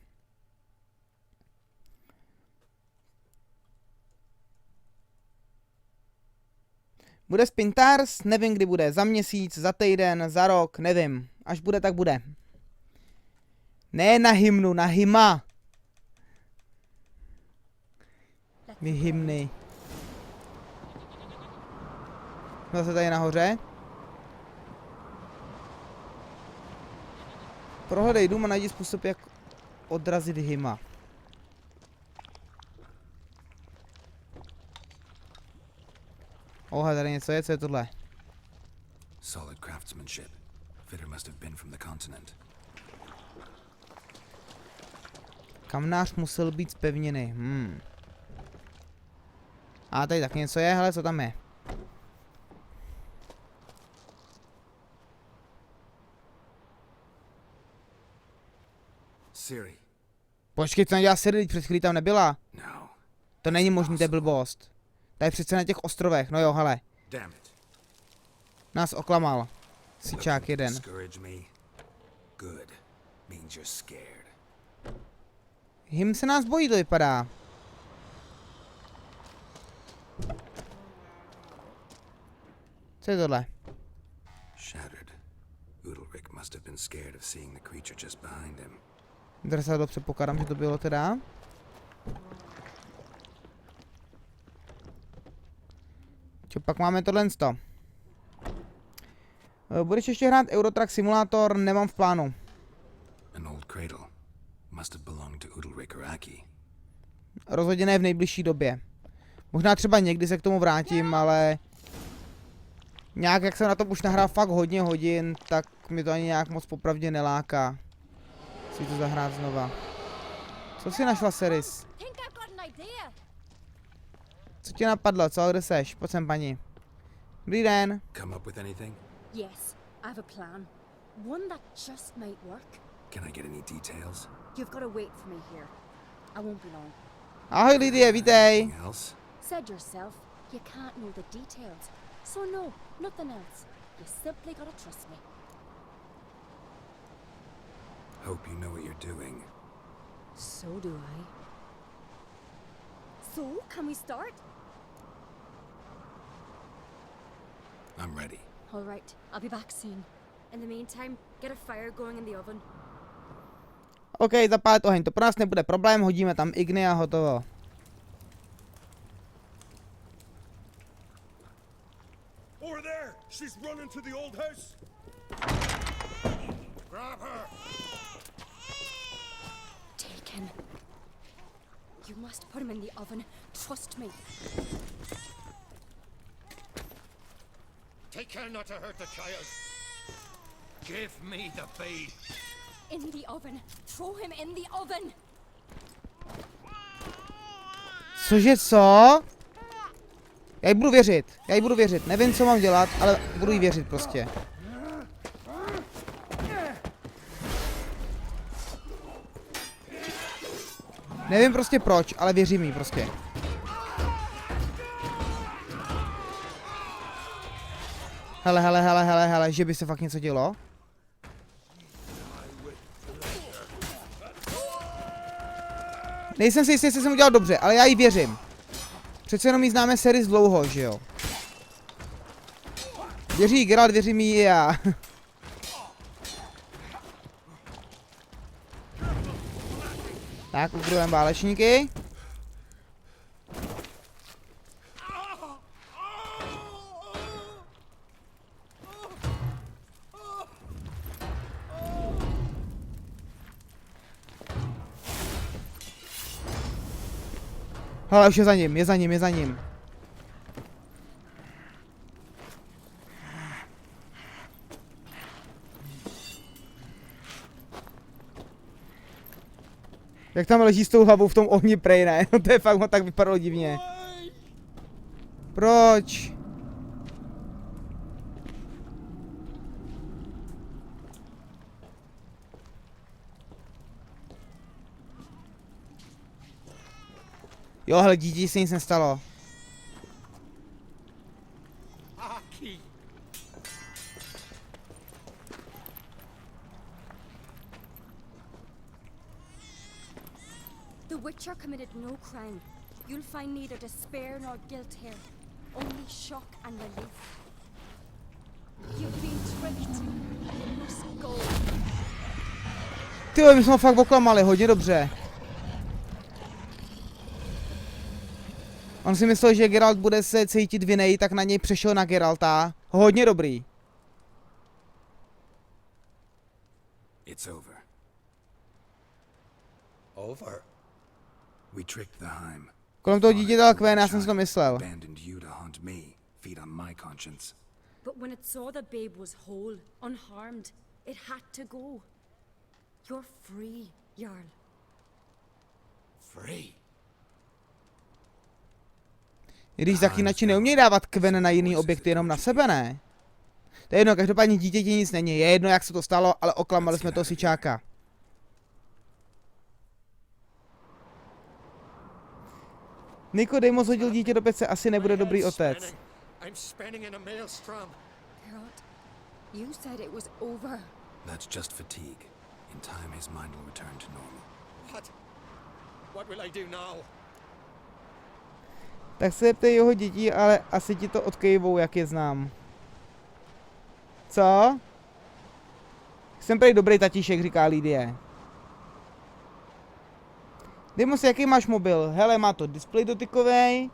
Bude Spintars? Nevím, kdy bude. Za měsíc, za týden, za rok, nevím. Až bude, tak bude. Ne na hymnu, na hymna. Vy hymny. Zase tady nahoře. Prohledej dům a najdi způsob, jak odrazit hyma. Oha, tady něco je, co je tohle? Solid craftsmanship. Fitter must have been from the continent. Kamnář musel být zpevněný. A tady tak něco je, hele, co tam je? Siri. Počkej, co nedělá Siri, před chvílí tam nebyla. No. To není možný, to je blbost. To je přece na těch ostrovech, no jo, hele. Damn it. Nás oklamal. Sičák Looking jeden. to discourage me? Good. Means you're scared. Hym se nás bojí, to vypadá. Co je tohle? Shattered. Udalric must have been scared of seeing the creature just behind him. Drsa, předpokládám, že to bylo teda. Čo pak máme tohle sto? Budeš ještě hrát Eurotrack Simulator? Nemám v plánu. An old cradle. Must have belonged to Udalric or Aki. Rozhodně ne v nejbližší době. Možná třeba někdy se k tomu vrátím, ale... Nějak, jak jsem na tom už nahrál fakt hodně hodin, tak mi to ani nějak moc popravdě neláká. Si to zahrát znova. Co jsi našla, Seris? Co tě napadlo? Co, kde seš? Pojď sem, paní. Dobrý den. Come up with anything? Yes, I have a plan. One that just might work. Can I get any details? You've got to wait for me here. I won't be long. Ahoj, Lidie, vítej. Anything else? Said yourself, you can't know the details. So no, nothing else. You simply gotta trust me. Hope you know what you're doing. So do I. So, can we start? I'm ready. All right, I'll be back soon. In the meantime, get a fire going in the oven. OK, zapálit oheň, to pro nás nebude problém, hodíme tam igny a hotovo. Over there! She's running to the old house! Grab her! Taken. You must put him in the oven. Trust me. Take care not to hurt the child. Give me the babe. In the oven. Throw him in the oven. Cože, co? Já jí budu věřit, nevím, co mám dělat, ale budu jí věřit prostě. Nevím prostě proč, ale věřím jí prostě. Hele, že by se fakt něco dělo? Nejsem si jistý, jestli jsem udělal dobře, ale já jí věřím. Přece jenom jí známe Seris dlouho, že jo? Věří Geralt, věřím jí i já. Tak, ukrujeme válečníky. Hele, už je za ním. Jak tam leží s tou hlavou v tom ohni, prej ne? No to je fakt, tak vypadalo divně. Proč? Jo, hele, dítě se nic nestalo. Aki! The Witcher committed no crime. You'll find neither despair nor guilt here. Only shock and relief. You've been tricked. You must go. Tyjo, my jsme ho fakt oklamali, hodně dobře. On si myslel, že Geralt bude se cítit vinej, tak na něj přešel na Geralta. Hodně dobrý. It's over. Over? We tricked the Heim. Kolem toho dítě dal Kven, já jsem si to myslel. Abandoned you to hunt me, feed on my conscience. But when it saw the babe was whole, unharmed, it had to go. You're free, Jarl. Free? I když zaklínači neumějí dávat Kven na jiný objekty, jenom na sebe, ne? To je jedno, každopádně dítěti nic není. Je jedno, jak se to stalo, ale oklamali jsme toho sičáka. Nikodemos hodil dítě do pece, asi nebude dobrý otec. I'm spinning in a maelstrom. Geralt, you said it was over. That's just fatigue. In time, his mind will return to normal. What? What will I do now? Tak se ptej jeho dětí, ale asi ti to odkejvou, jak je znám. Co? Jsem prý dobrý tatíšek, říká Lidie. Demos, jaký máš mobil? Hele, má to displej dotykový,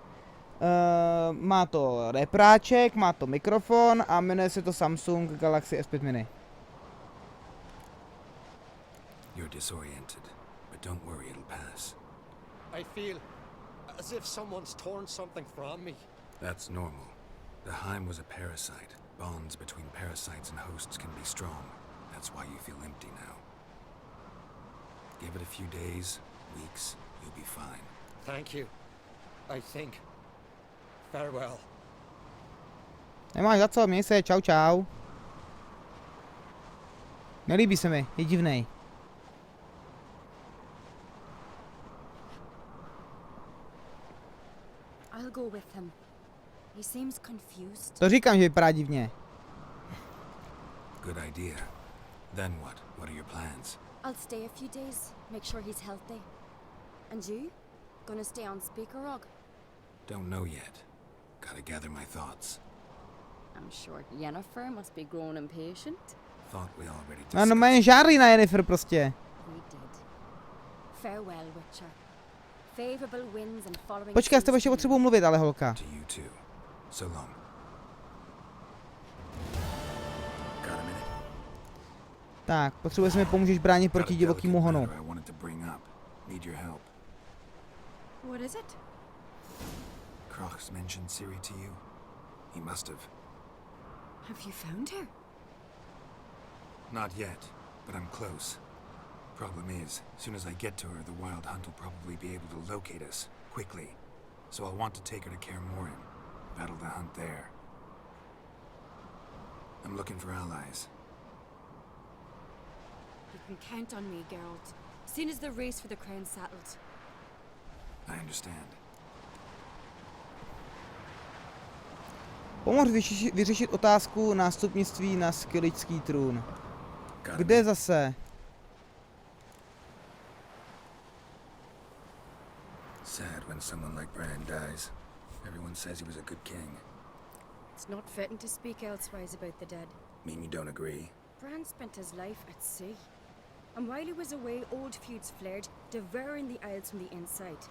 má to repráček, má to mikrofon a jmenuje se to Samsung Galaxy S5 Mini. You're disoriented, but don't worry, it'll pass. I feel as if someone's torn something from me. That's normal. The Heim was a parasite. Bonds between parasites and hosts can be strong. That's why you feel empty now. Give it a few days, weeks, you'll be fine. Thank you. I think. Farewell. Nemáš za co, měj se, čau čau. Nelíbí se mi, je divnej. I'll go with him. He seems confused. To říkám, že vypadá divně. Good idea. Then what? What are your plans? I'll stay a few days, make sure he's healthy. And you? Gonna stay on speaker rog? Don't know yet. Gotta gather my thoughts. I'm sure Yennefer must be growing impatient. Thought we already No, discussed. no mají žádný na Yennefer prostě. We did. Farewell, Witcher. Favorable winds and following. Počkej, já s tebou ještě potřebuji mluvit, ale holka. To you too. So long. Got a minute? Tak, potřebuje se mi pomůžeš bránit proti divokýmu honu. I wanted to bring up. Need your help. What is it? Kroch's mentioned Ciri to you? He must have. Have you found her? Not yet, but I'm close. Problem is, as soon as I get to her, the Wild Hunt will probably be able to locate us quickly. So I'll want to take her to Kaer Morhen, battle the hunt there. I'm looking for allies. You can count on me, Geralt. Soon as the race for the crown settled. I understand. Pomož vyřešit otázku nástupnictví na skyličský trůn. Got a Kde minute? zase? Sad when someone like Bran dies. Everyone says he was a good king. It's not fitting to speak elsewise about the dead. Mean you don't agree? Bran spent his life at sea. And while he was away, old feuds flared, devouring the Isles from the inside.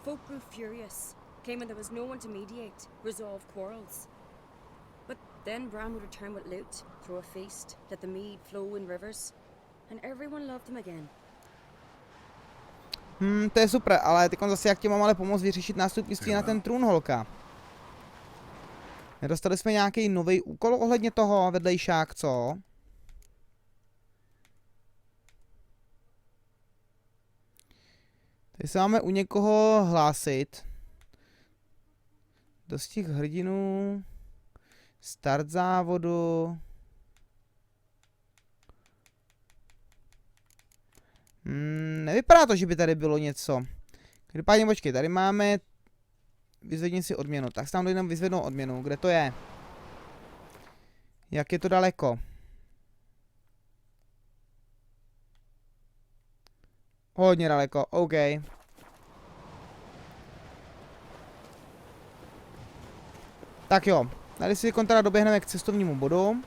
Folk grew furious, claiming there was no one to mediate, resolve quarrels. But then Bran would return with loot, throw a feast, let the mead flow in rivers, and everyone loved him again. To je super, ale teď zase jak ti mám ale pomoct vyřešit nástupnictví na ten trůn, holka. Nedostali jsme nějaký nový úkol ohledně toho vedlejšák, co? Tady se máme u někoho hlásit. Dostih hrdinu. Start závodu. Nevypadá to, že by tady bylo něco. Každopádně počkej, tady máme... Vyzvedni si odměnu. Tak se tam dojdeme vyzvednout odměnu. Kde to je? Jak je to daleko? Hodně daleko, OK. Tak jo, tady si teda doběhneme k cestovnímu bodu.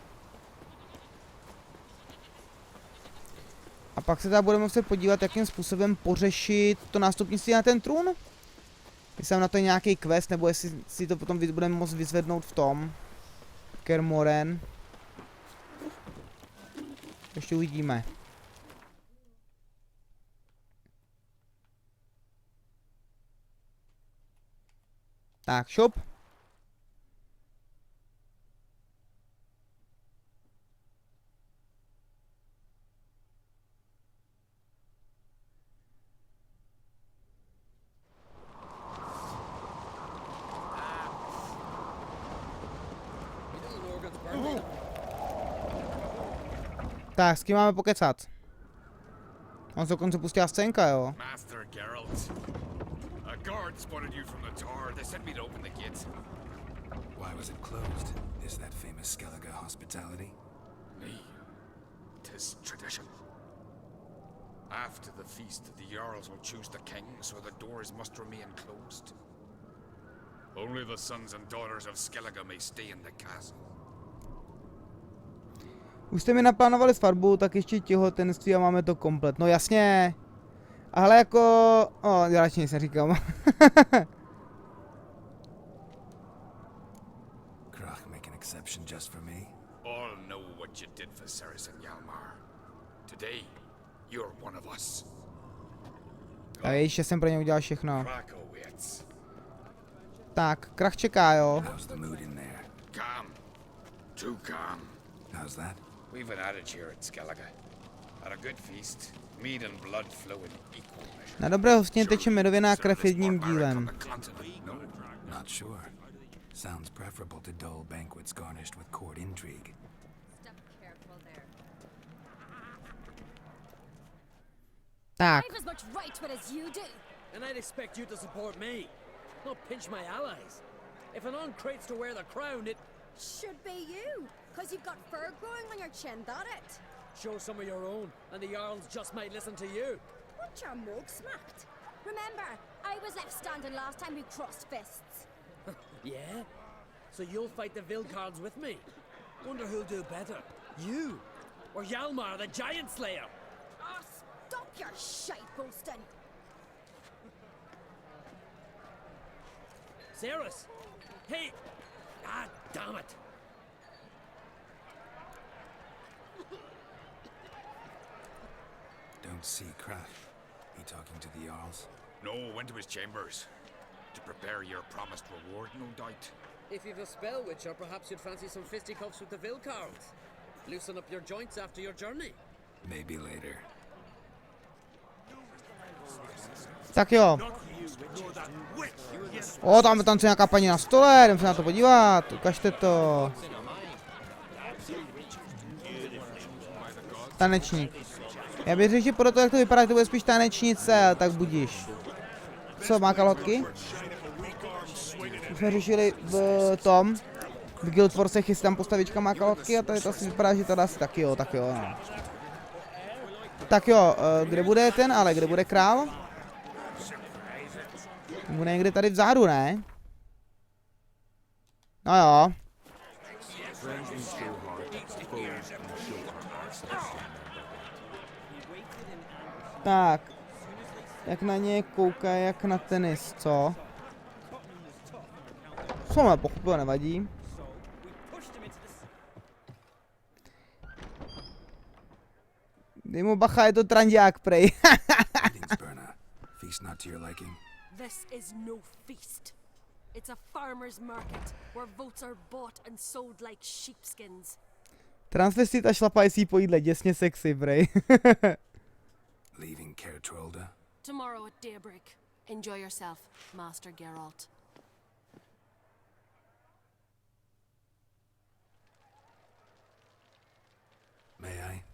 A pak se teda budeme muset podívat, jakým způsobem pořešit to nástupnictví na ten trůn. Jestli na to je nějaký quest, nebo jestli si to potom budeme moct vyzvednout v tom. Kermoren. Ještě uvidíme. Tak, šup. Tak, s kým máme pokecat? On se dokonce pustila scénka, jo? Master Geralt. A guard spotted you from the tower. They sent me to open the gates. Why was it closed? Is that famous Skellige hospitality? Nay, 'tis tradition. After the feast, the Jarls will choose the king, so the doors must remain closed. Only the sons and daughters of Skellige may stay in the castle. Už jste mi naplánovali svatbu, tak ještě těhotenství a máme to komplet. No jasně. Ale jako... já radši nic neříkám. Krach, make an exception just for me. All know what you did for Ceres and Hjalmar. Today, you're one of us. A ještě jsem pro ně udělal všechno. Krakowitz. Tak, Krach čeká, jo. How's the mood in there? Calm. Too calm. How's that? We've an adage here at Skellige. At a good feast, mead and blood flow in equal measure. Na dobré hostině teče medověná krev jedním dílem. Not sure. Sounds preferable to dull banquets garnished with court intrigue. Tak. I've as much right to it as you do. And I'd expect you to support me, not pinch my allies. If an uncrates to wear the crown, it Should be you, because you've got fur growing on your chin, that it? shows some of your own, and the Jarls just might listen to you. Want your mug smacked? Remember, I was left standing last time we crossed fists. Yeah? So you'll fight the Vilcards with me? Wonder who'll do better, you or Hjalmar the Giant Slayer? Oh, stop your shite boasting. Ceres? Hey! Ah, damn it! Don't see Krach. He talking to the Jarls? No, went to his chambers. To prepare your promised reward, no doubt. If you've a spell witcher, perhaps you'd fancy some fisticuffs with the Vilcards. Loosen up your joints after your journey. Maybe later. Tak jo. Tam tancuje nějaká paní na stole, jdem se na to podívat, ukažte to. Tanečník. Já bych řekl, že podle toho, jak to vypadá, to bude spíš tanečnice, tak budíš. Co, má kalhotky? Už jsme řešili v tom, v Guild Force chystám postavička má kalhotky a tady to asi vypadá, že tady asi taky jo, tak jo. No. Tak jo, kde bude ten, ale kde bude král? Bude někde tady vzadu, ne? No jo. Tak. Jak na ně kouká, jak na tenis, co? Co mě pochopil, nevadí. Dej mu bacha, je to tranďák, prej. Feast not to your liking. This is no feast. It's a farmer's market where votes are bought and sold like sheepskins. Transvestita šlapající po jídle, děsně sexy, prej. Leaving Kertrolda? Tomorrow at daybreak. Enjoy yourself, Master Geralt. May I?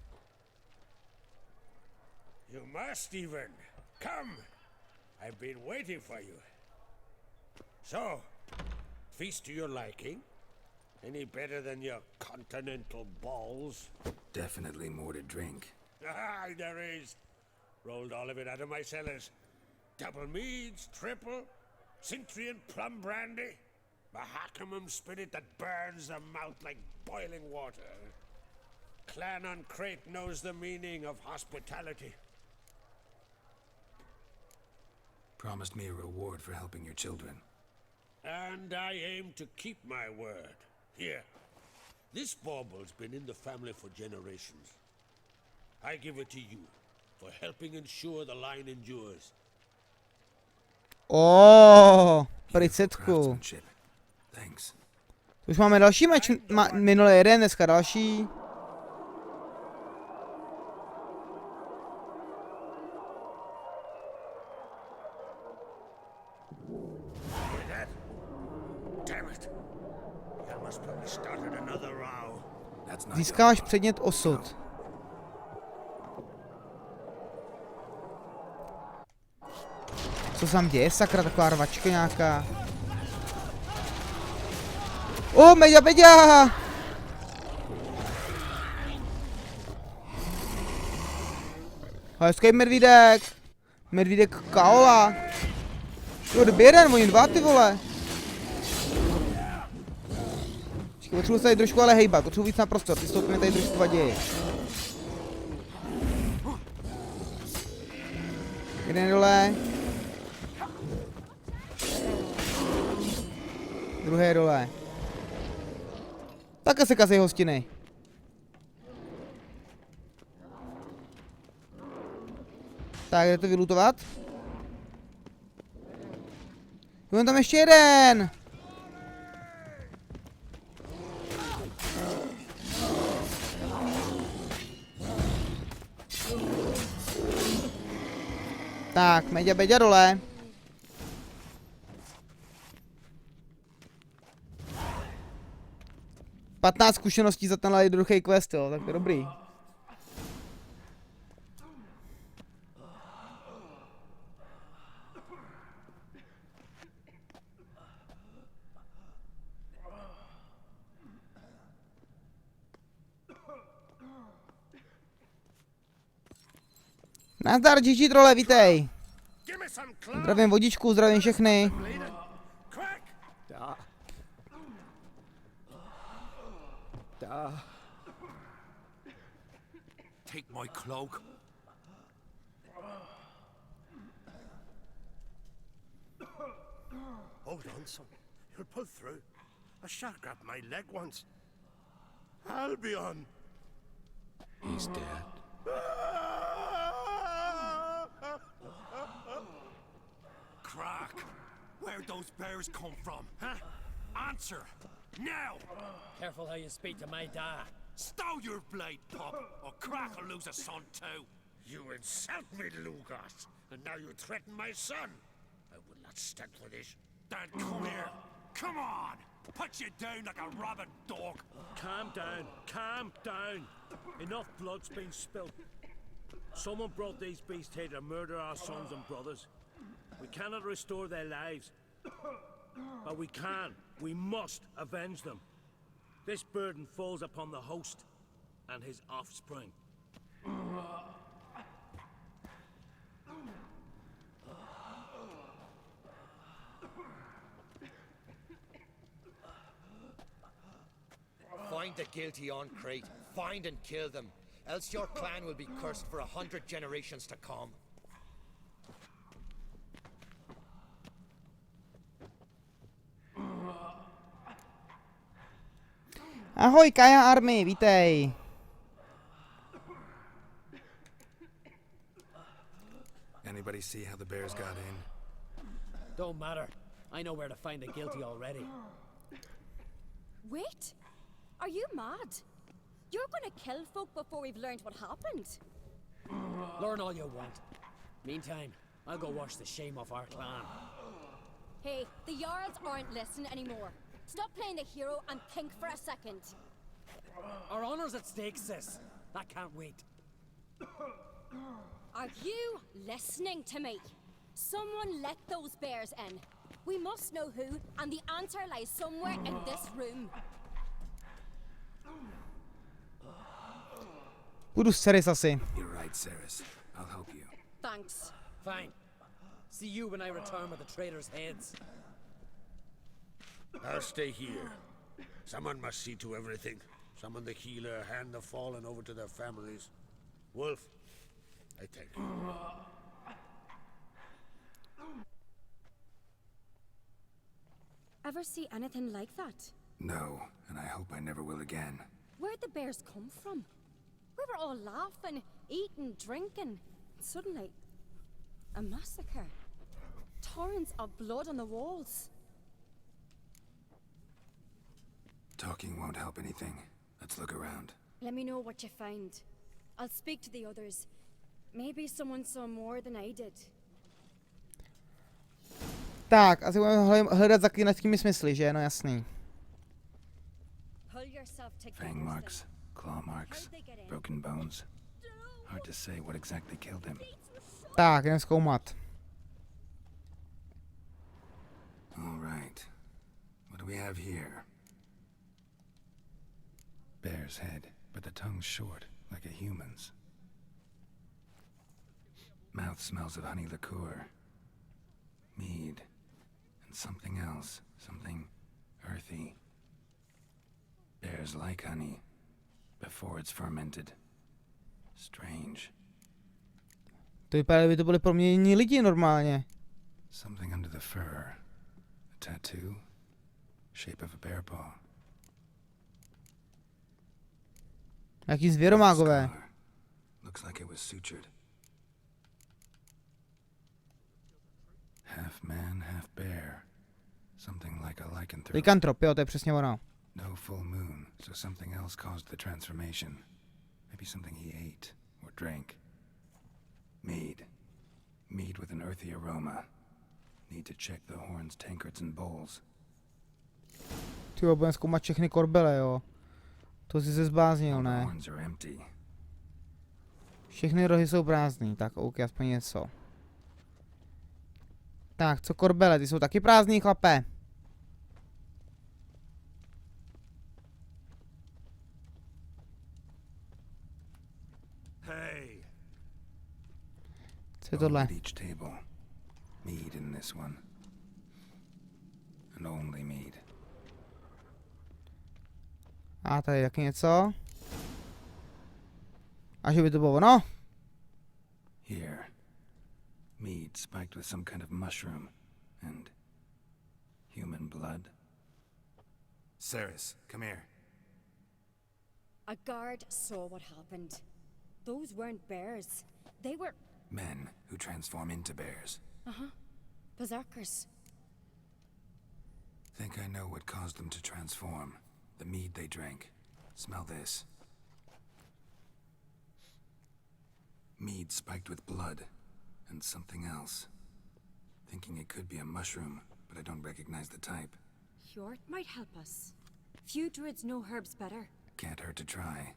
You must even. Come. I've been waiting for you. So, feast to your liking? Any better than your continental balls? Definitely more to drink. Ah, there is. Rolled all of it out of my cellars. Double meads, triple, Cintrian plum brandy, Mahakimum spirit that burns the mouth like boiling water. Clan on Crate knows the meaning of hospitality. Promised me a reward for helping your children. And I aim to keep my word. Here, this bauble's been in the family for generations. I give it to you for helping ensure the line endures. Pricetku. Craftsmanship. Thanks. Už máme další meč, minulý jeden, dneska další. Získáváš předmět osud. Co se tam děje, sakra, taková rvačka nějaká. O, Meďa, Meďa! Hezký medvídek. Medvídek Kaola. Jo, kdyby jeden, oni dva, ty vole. Potřebuji se tady trošku ale hejbat, potřebuji víc na prostor, ty stopy mi tady trošku vadí. Jeden dole. Druhý dole. Také se kazej hostiny. Tak, jde to vylutovat? Jdeme tam ještě jeden. Tak, Meďa, Beďa dole. Patnáct zkušeností za tenhle jednoduchý quest, jo, tak to je dobrý. Nazdar, GG trole, vítej. Zdravím vodičku, zdravím všechny. Take my cloak. Hold on, son. You'll pull through. A shark grabbed my leg once. Albion. He's dead. Crack! Where'd those bears come from, huh? Answer! Now! Careful how you speak to my dad. Stow your blade, pup, or Crack will lose a son too! You insult me, Lucas, and now you threaten my son! I will not stand for this. Dan, come here! Come on! Put you down like a rabid dog! Calm down, calm down. Enough blood's been spilled. Someone brought these beasts here to murder our sons and brothers. We cannot restore their lives. But we must avenge them. This burden falls upon the host and his offspring. Find the guilty on Crate. Find and kill them. Else your clan will be cursed for 100 generations to come. Ahoj, Kaja Army, vítej. Anybody see how the bears got in? Don't matter. I know where to find the guilty already. Wait! Are you mad? You're gonna kill folk before we've learned what happened. Learn all you want. Meantime, I'll go wash the shame off our clan. Hey, the Jarls aren't listening anymore. Stop playing the hero and think for a second. Our honor's at stake, sis. That can't wait. Are you listening to me? Someone let those bears in. We must know who, and the answer lies somewhere in this room. Půjdu s Ceres asi. You're right, Ceres. I'll help you. Thanks. Fine. See you when I return with the traitors' heads. I'll stay here. Someone must see to everything. Summon the healer, hand the fallen over to their families. Wolf, I take you. Ever see anything like that? No, and I hope I never will again. Where'd the bears come from? We were all laughing, eating, drinking. Suddenly, a massacre. Torrents of blood on the walls. Talking won't help anything. Let's look around. Let me know what you find. I'll speak to the others. Maybe someone saw more than I did. Tak, asi budeme hledat zaklínačskými smysly, že? No jasný. Pull yourself together. Fang marks, claw marks, broken bones. Hard to say what exactly killed him. Tak, jdem zkoumat. All right. What do we have here? Bear's head, but the tongue's short, like a human's. Mouth smells of honey liqueur. Mead. And something else. Something earthy. Bears like honey. Before it's fermented. Strange. To vypadá, by to byly proměnění lidi normálně. Something under the fur. A tattoo. Shape of a bear paw. Jaký zvěromágové. Scar. Looks like it was sutured. Half man, half bear. Something like a lycanthrope. Lycantrop, jo, to je přesně ono. No full moon, so something else caused the transformation. Maybe something he ate or drank. Mead. Mead with an earthy aroma. Need to check the horns, tankards and bowls. Tyjo, budeme zkoumat všechny korbele, jo. To jsi se zbláznil, ne? Horns are empty. Všechny rohy jsou prázdný, tak OK, aspoň něco. Tak, co korbele, ty jsou taky prázdný, chlape. Hey. Co je tohle? At each table. Mead in this one. And only mead. A tady taky něco. A že by to bylo ono? Here. Mead spiked with some kind of mushroom. And human blood. Ceres, come here. A guard saw what happened. Those weren't bears. They were... Men who transform into bears. Uh-huh. Berserkers. Think I know what caused them to transform. The mead they drank. Smell this. Mead spiked with blood. And something else. Thinking it could be a mushroom, but I don't recognize the type. Hjort might help us. Few druids know herbs better. Can't hurt to try.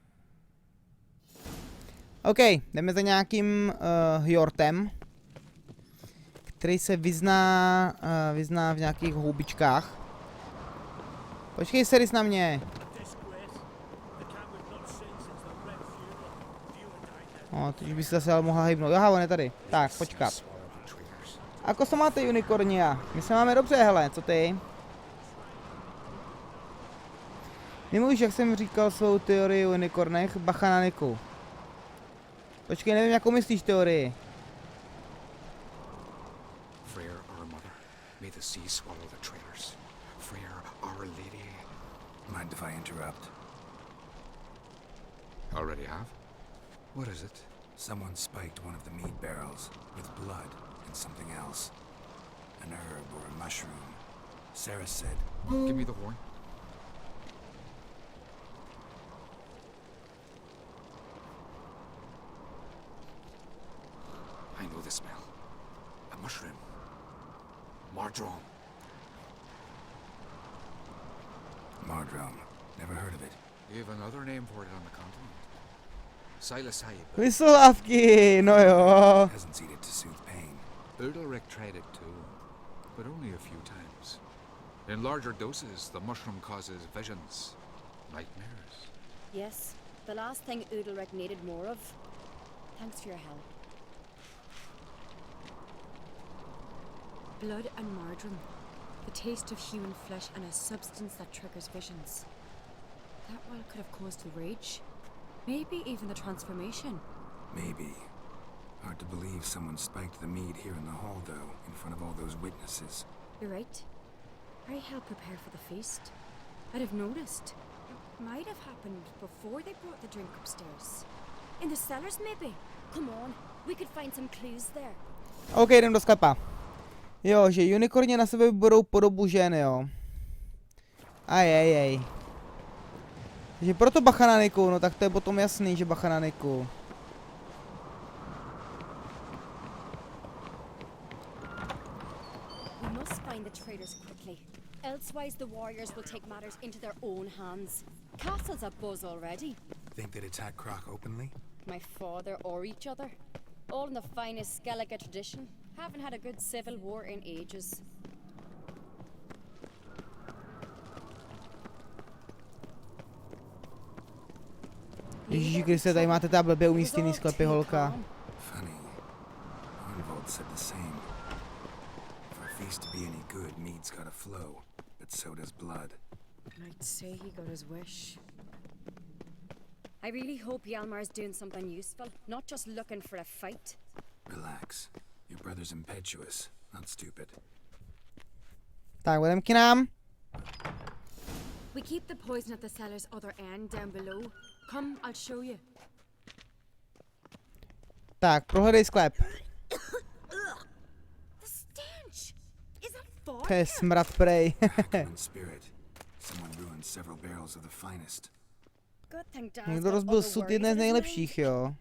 OK, jdeme za nějakým hjortem, který se vyzná v nějakých houbičkách. Počkej, Ceres na mě. No, teď by se zase ale mohla hýbnout. Aha, on je tady. Tak, počkat. Ako se máte, unikornia? My se máme dobře, hele, co ty? Nemůžeš, jak jsem říkal, svou teorii o unikornech, bacha na Niku. Počkej, nevím, jakou myslíš teorii. Freya, our mother, may the sea swallow the traitors. Freya, our lady. Mind if I interrupt? Already have? What is it? Someone spiked one of the mead barrels with blood and something else. An herb or a mushroom. Sarah said. Give me the horn. I know the smell. A mushroom. Mardrome. Mardrome. Never heard of it. You have another name for it on the continent. Psilocybin. Vyslávky, no jo. Peasants eat it to soothe pain. Udalric tried it too, but only a few times. In larger doses, the mushroom causes visions, nightmares. Yes, the last thing Udalric needed more of. Thanks for your help. Blood and marjoram. The taste of human flesh and a substance that triggers visions. That well could have caused the rage. Maybe even the transformation. Maybe. Hard to believe someone spiked the mead here in the hall, though, in front of all those witnesses. You're right. I helped prepare for the feast. I'd have noticed. It might have happened before they brought the drink upstairs. In the cellars, maybe. Come on, we could find some clues there. OK, jdem do sklepa. Jo, že unikorně na sebe budou podobu žen, jo. Ajajaj. Takže proto bacha na Niku, no tak to je potom jasný, že bacha na Niku. We must find the traitors quickly. Elsewise the warriors will take matters into their own hands. Castle's abuzz already. Think they'd attack Croc openly? My father or each other. All in the finest Skellige tradition. Haven't had a good civil war in ages. Ježíši Kriste, tady máte ta blbě umístěný sklepy, holka. Funny. Arnvold said the same. For a feast to be any good, mead's gotta flow, but so does blood. I'd say he got his wish. I really hope Hjalmar's doing something useful, not just looking for a fight. Relax. Your brother's impetuous, not stupid. Tak, budeme k nám. We keep the poison at the cellar's other end down below. Come, I'll show you. Tak, prohledej sklep. The stench. Is that fog? To je smrad prej. Spirit. Someone ruined several barrels of the finest. Good thing Dad's Někdo got rozbil other sud worries jedné z in his nejlepších, jo. mind.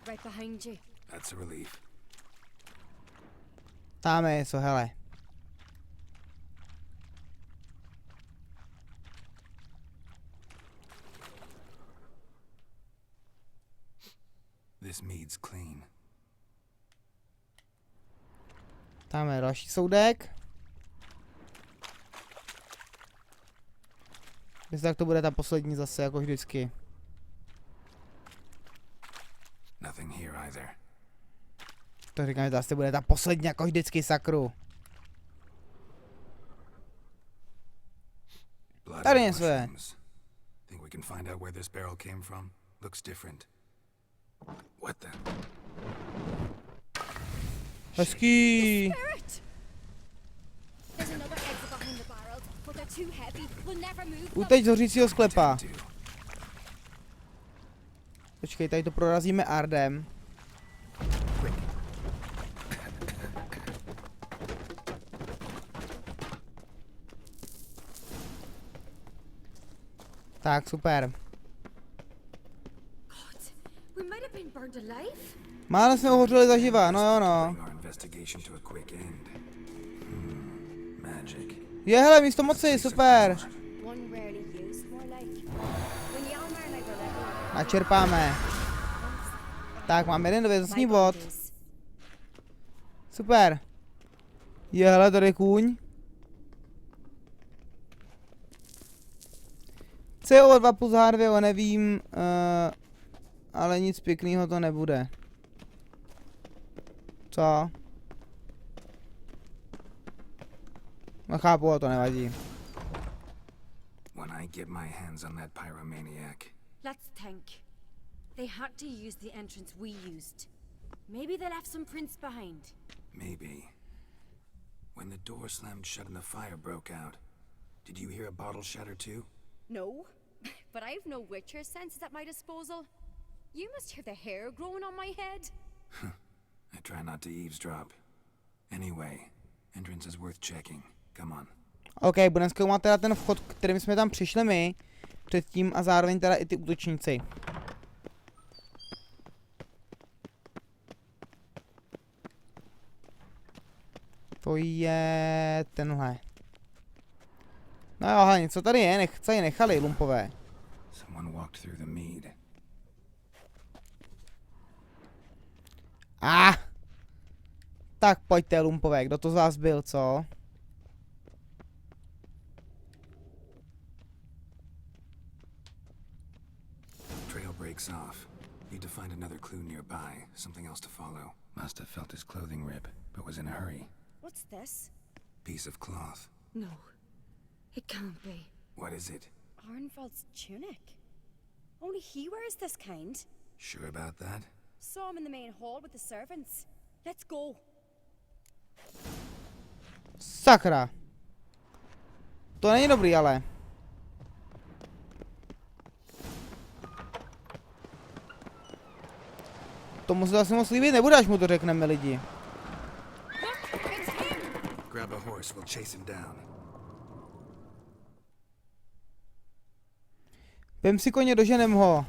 Right behind you. That's a relief. Tam je něco, hele. This mead's clean. Tam je další soudek. Myslím, tak to bude ta poslední zase, jako vždycky. Nothing here either. To říkám, že to asi bude ta poslední, jako vždycky, sakru. Tady něco je. Think we can find out where this barrel came from? Looks different. What the? Hezký. Uteď z hořícího sklepa. Počkej, tady to prorazíme Ardem. Tak, super. Málo jsme uhořili zaživa, no jo no. Je, hele, místo moci, super. Načerpáme. Tak, máme jeden dovězostní bod. Super. Je, hele, tady je kůň. CO2 plus H2, nevím, ale nic pěkného to nebude. Co? No chápu, ale to nevadí. When I get my hands on that pyromaniac. Let's think. They had to use the entrance we used. Maybe they left some prints behind. Maybe. When the door slammed shut and the fire broke out, did you hear a bottle shatter too? No, but I've no witcher senses at my disposal. You must hear the hair growing on my head. I try not to eavesdrop. Anyway, entrance is worth checking. Come on. OK, budeme zkoumat teda ten vchod, kterým jsme tam přišli my. Předtím a zároveň teda i ty útočníci. To je tenhle. No jo, hele, co tady je? Co je nechali, lumpové? Tak pojďte, lumpové, kdo to z vás byl, co? Trail breaks off. Need to find another clue nearby, something else to follow. Must have felt his clothing rip, but was in a hurry. What's this? Piece of cloth. No, it can't be. What is it? Arnvald's tunic. Only he wears this kind. Sure about that? Saw him in the main hall with the servants. Let's go. Sakra. To není dobrý, ale. Tomu se asi moc líbit nebude, až mu to řekneme, lidi. Grab a horse, we'll chase him down. Vem si koně, doženem ho.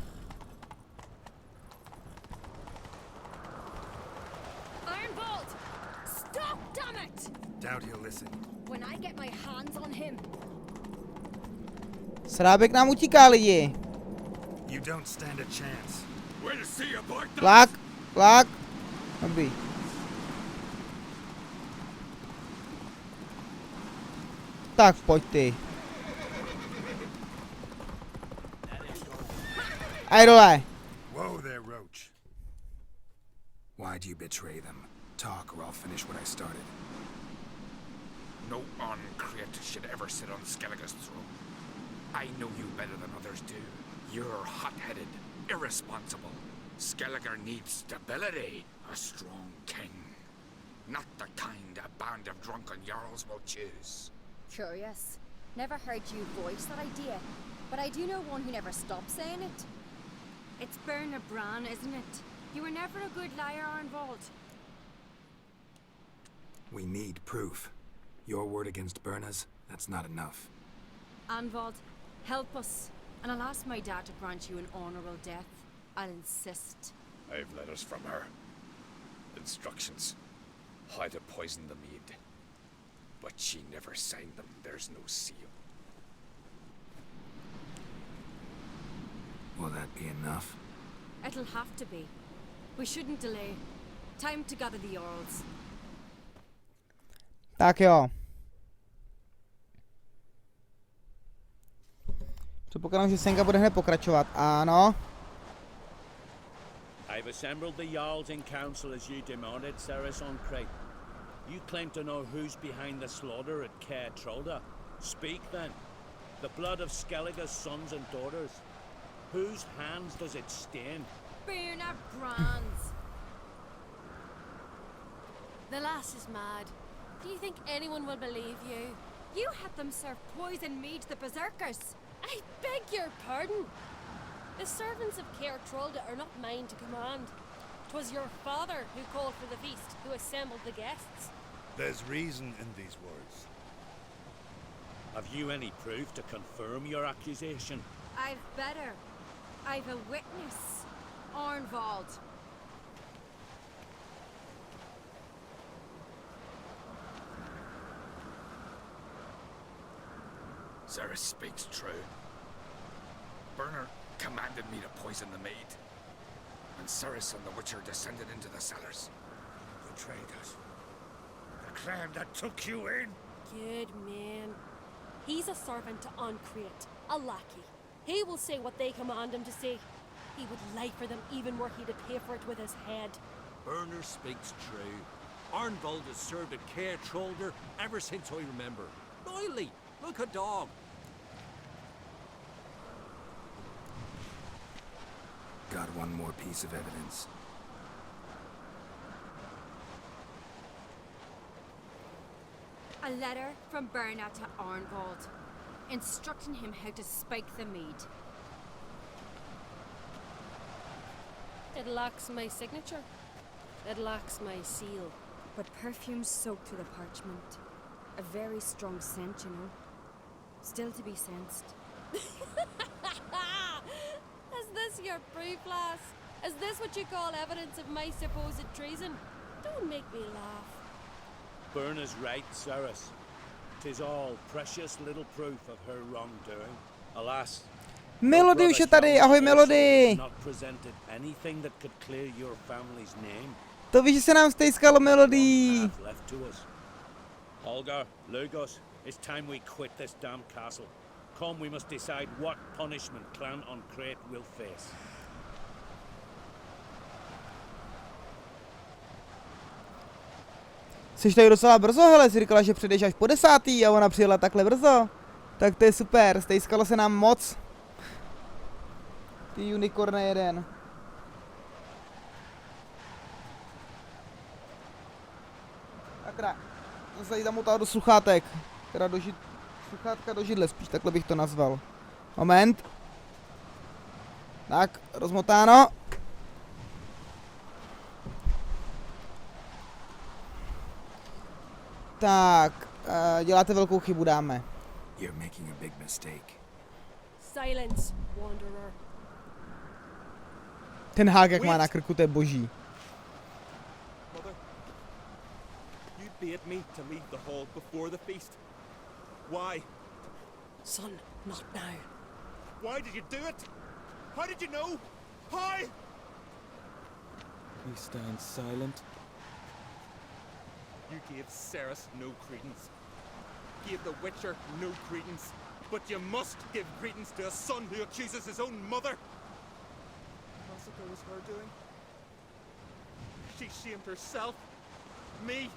Arnvald! Stop, damn it! Doubt he'll listen. When I get my hands on him. Srábek nám utíká, lidi. You don't stand a chance. We'll see about that. Tlak, tlak. Dobrý. Tak pojď ty. Aj dole. Whoa there, Roach. Why do you betray them? Talk or I'll finish what I started. No uncreate should ever sit on Skellige's throne. I know you better than others do. You're hot-headed, irresponsible. Skellige needs stability, a strong king. Not the kind a band of drunken jarls will choose. Curious. Never heard you voice that idea, but I do know one who never stops saying it. It's Berna Bran, isn't it? You were never a good liar, Arnvald. We need proof. Your word against Berna's, that's not enough. Arnvald, help us, and I'll ask my dad to grant you an honorable death. I'll insist. I've letters from her. Instructions. How to poison the mead. But she never signed them. There's no seal. Will that be enough? It'll have to be. We shouldn't delay. Time to gather the Jarls. Tak jo. Předpokládám, že Senka bude hned pokračovat. Ano. I've assembled the Jarls in council as you demanded, Ceres on Crate. You claim to know who's behind the slaughter at Caer Trolda. Speak then. The blood of Skellige's sons and daughters. Whose hands does it stain? Berna Bran's. The lass is mad. Do you think anyone will believe you? You had them serve poison mead to the berserkers. I beg your pardon. The servants of Caer Trolda are not mine to command. 'Twas your father who called for the feast, who assembled the guests. There's reason in these words. Have you any proof to confirm your accusation? I've better. I've a witness. Arnvald. Ceres speaks true. Berner commanded me to poison the maid. And Ceres and the Witcher descended into the cellars. Betrayed us. The clan that took you in. Good man. He's a servant to Ancreate, a lackey. He will say what they command him to say. He would lie for them even were he to pay for it with his head. Berner speaks true. Arnvald has served at Caer Trolda ever since I remember. Loyally, like a dog. Got one more piece of evidence. A letter from Berna to Arnvald, instructing him how to spike the mead. It lacks my signature. It lacks my seal. But perfume soaked through the parchment. A very strong scent, you know. Still to be sensed. Is this your proof, lass? Is this what you call evidence of my supposed treason? Don't make me laugh. Berna's right, Ceres. 'Tis all precious little proof of her wrongdoing. Alas, Melody už je tady, ahoj Melody. not presented anything that could clear your family's name. To víš, že se nám stejskalo melodii. Holger, Lugos, it's time we quit this damn castle. Come, we must decide what punishment Clan on Crete will face. Jsi tady docela brzo, hele, jsi říkala, že přijdeš až po 10. a ona přijela takhle brzo. Tak to je super, stejskalo se nám moc. Ty unicorne jeden. Sakra, zase jí zamotala do sluchátek. Teda sluchátka do židle spíš, takhle bych to nazval. Moment. Tak, rozmotáno. Tak, děláte velkou chybu, dáme. You're making a big mistake. Silence, wanderer. Ten hák, jak má na krku, to je boží. Mother, you bade me to leave the hall before the feast. Why? Son, not now. Why did you do it? How did you know? How? You stand silent. You gave Ceres no credence. Gave the Witcher no credence. But you must give credence to a son who accuses his own mother. Massacre was her doing. She shamed herself. Me.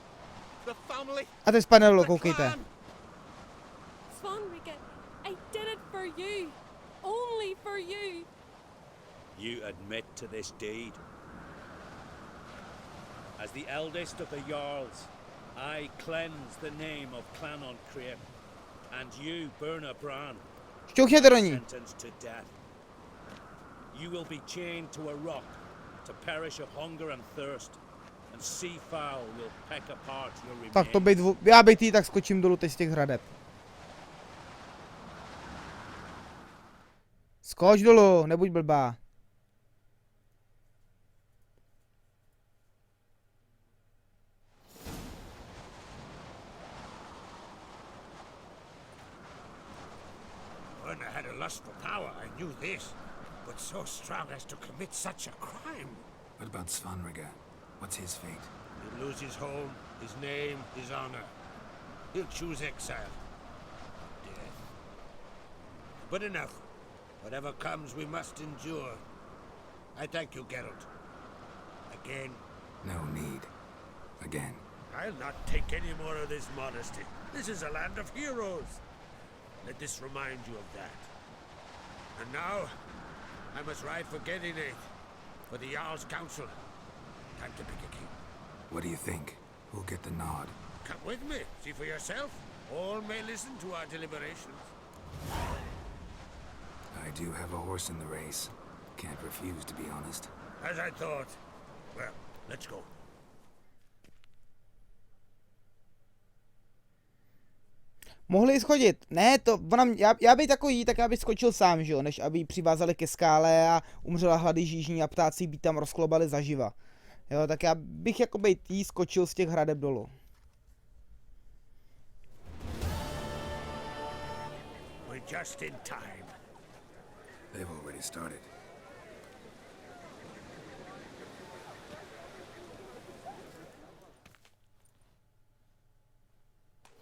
The family. A teď spadne, koukejte. Svanrika, I did it for you. Only for you. You admit to this deed. As the eldest of the Jarls, I cleanse the name of Clan on Crete, and you, Burna Bran, Šťouchněte do ní. sentenced to death. You will be chained to a rock to perish of hunger and thirst, and sea fowl will peck apart your remains. Tak to být, já bych jí tak skočím dolů teď z těch hradeb. Skoč dolů, nebuď blbá. When I had a lust for power, I knew this, but so strong as to commit such a crime. What about Svanrika? What's his fate? He'll lose his home, his name, his honor. He'll choose exile. Death. But enough. Whatever comes, we must endure. I thank you, Geralt. Again. No need. Again. I'll not take any more of this modesty. This is a land of heroes. Let this remind you of that. And now, I must ride for Gedinate, for the Jarl's Council. Time to pick a king. What do you think? Who'll get the nod? Come with me, see for yourself. All may listen to our deliberations. I do have a horse in the race. Can't refuse, to be honest. As I thought. Well, let's go. Mohli schodit. Ne, to, já bych takový, tak já bych skočil sám, že jo, než aby ji přivázali ke skále a umřela hlady žížní a ptáci by tam rozklobali zaživa. Jo, tak já bych jako bejt jí skočil z těch hradeb dolů. We're just in time. They've already started.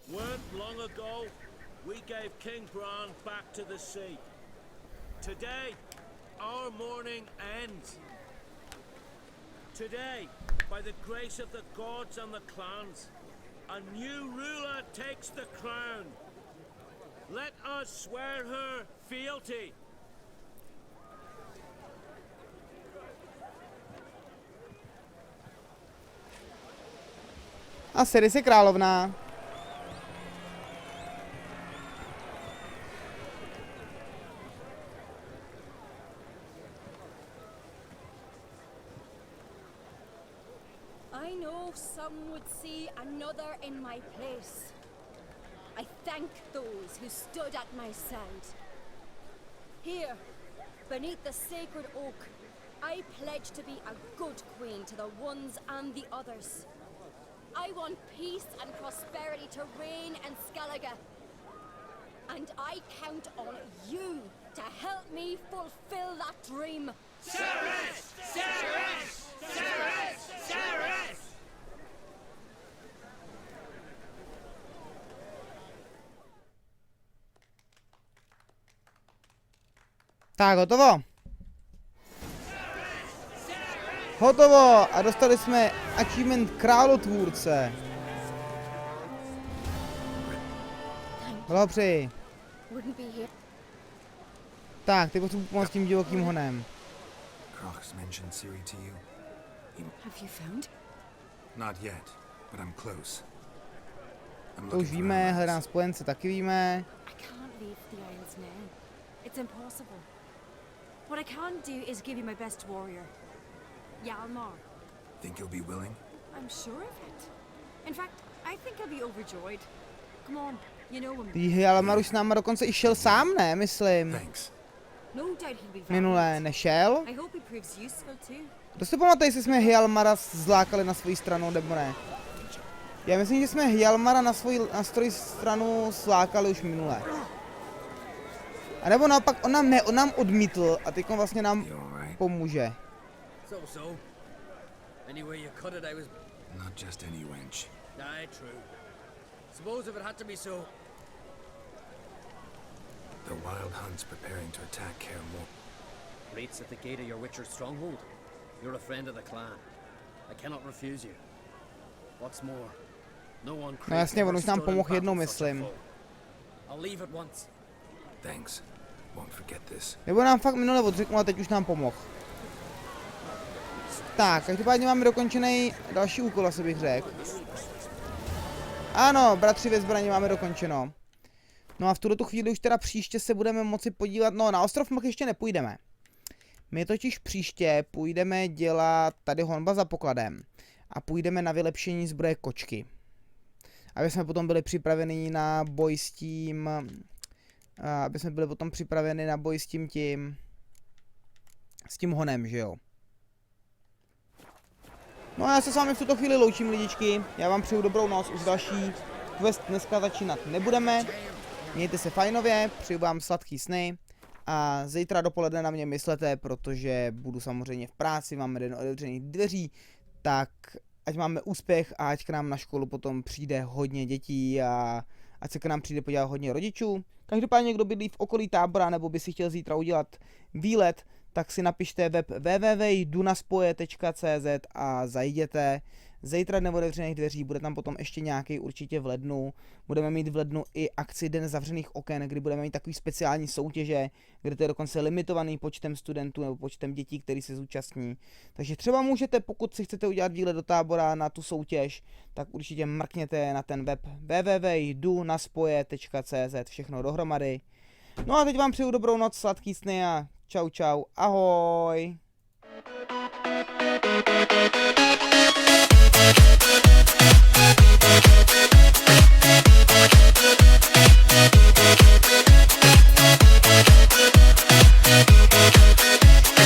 Weren't long ago, we gave King Bran back to the sea. Today, our mourning ends. Today, by the grace of the gods and the clans, a new ruler takes the crown. Let us swear her fealty. A Ceres je královná. I know some would see another in my place. I thank those who stood at my side. Here, beneath the sacred oak, I pledge to be a good queen to the ones and the others. I want peace and prosperity to reign in Skellige. And I count on you to help me fulfill that dream. Ceres! Ceres! Ceres! Ceres! Tak, hotovo. Hotovo a dostali jsme achievement králotvůrce. Blahopřeji. Tak, ty potřebuji pomoct tím divokým honem. To už víme, hledám spojence, taky víme. What I can do is give you my best warrior. Yalmar. Think you'll be willing? I'm sure of it. In fact, I think I'll be overjoyed. Come on, you know him. Yalmar už s náma dokonce i šel sám, ne, myslím. Thanks. No doubt he'll be Minule nešel. I hope he proves useful too. To si pamatuje, jestli jsme Hjalmara zlákali na svoji stranu, nebo ne. Já myslím, že jsme Hjalmara na svoji stranu zlákali už minule. A nebo naopak, on nám odmítl a teď vlastně nám pomůže. So. Anyway, you cut it, I was... Not just any wench. Aye, true. Suppose if it had to be so. The Wild Hunt's preparing to attack Kaer Morhen. Rates at the gate of your Witcher's stronghold. You're a friend of the clan. I cannot refuse you. What's more, no one... No jasně, on už nám pomohl jednou, myslím. I'll leave at once. Thanks. Won't forget this. Nebo nám fakt minule odřeknul a teď už nám pomohl. Tak, každopádně máme dokončený další úkol, asi bych řekl. Ano, bratři ve zbraní máme dokončeno. No a v tuto chvíli už teda příště se budeme moci podívat, no na ostrov Mlh ještě nepůjdeme. My totiž příště půjdeme dělat tady honba za pokladem. A půjdeme na vylepšení zbroje kočky. Aby jsme potom byli připraveni na boj s tím... Aby jsme byli potom připraveni na boj s tím honem, že jo. No a já se s vámi v tuto chvíli loučím, lidičky. Já vám přeju dobrou noc, už další quest dneska začínat nebudeme. Mějte se fajnově, přeju vám sladký sny. A zítra dopoledne na mě myslete, protože budu samozřejmě v práci, máme den otevřených dveří. Tak ať máme úspěch a ať k nám na školu potom přijde hodně dětí a ať se k nám přijde podívat hodně rodičů. Každopádně, kdo bydlí v okolí Tábora nebo by si chtěl zítra udělat výlet, tak si napište web www.jedunaspoje.cz a zajděte. Zítra den otevřených dveří, bude tam potom ještě nějaký určitě v lednu. Budeme mít v lednu i akci Den zavřených oken, kdy budeme mít takový speciální soutěže, kde to je dokonce limitovaný počtem studentů nebo počtem dětí, který se zúčastní. Takže třeba můžete, pokud si chcete udělat výlet do Tábora na tu soutěž, tak určitě mrkněte na ten web www.jedunaspoje.cz, všechno dohromady. No a teď vám přeju dobrou noc, sladký sny a čau čau, ahoj!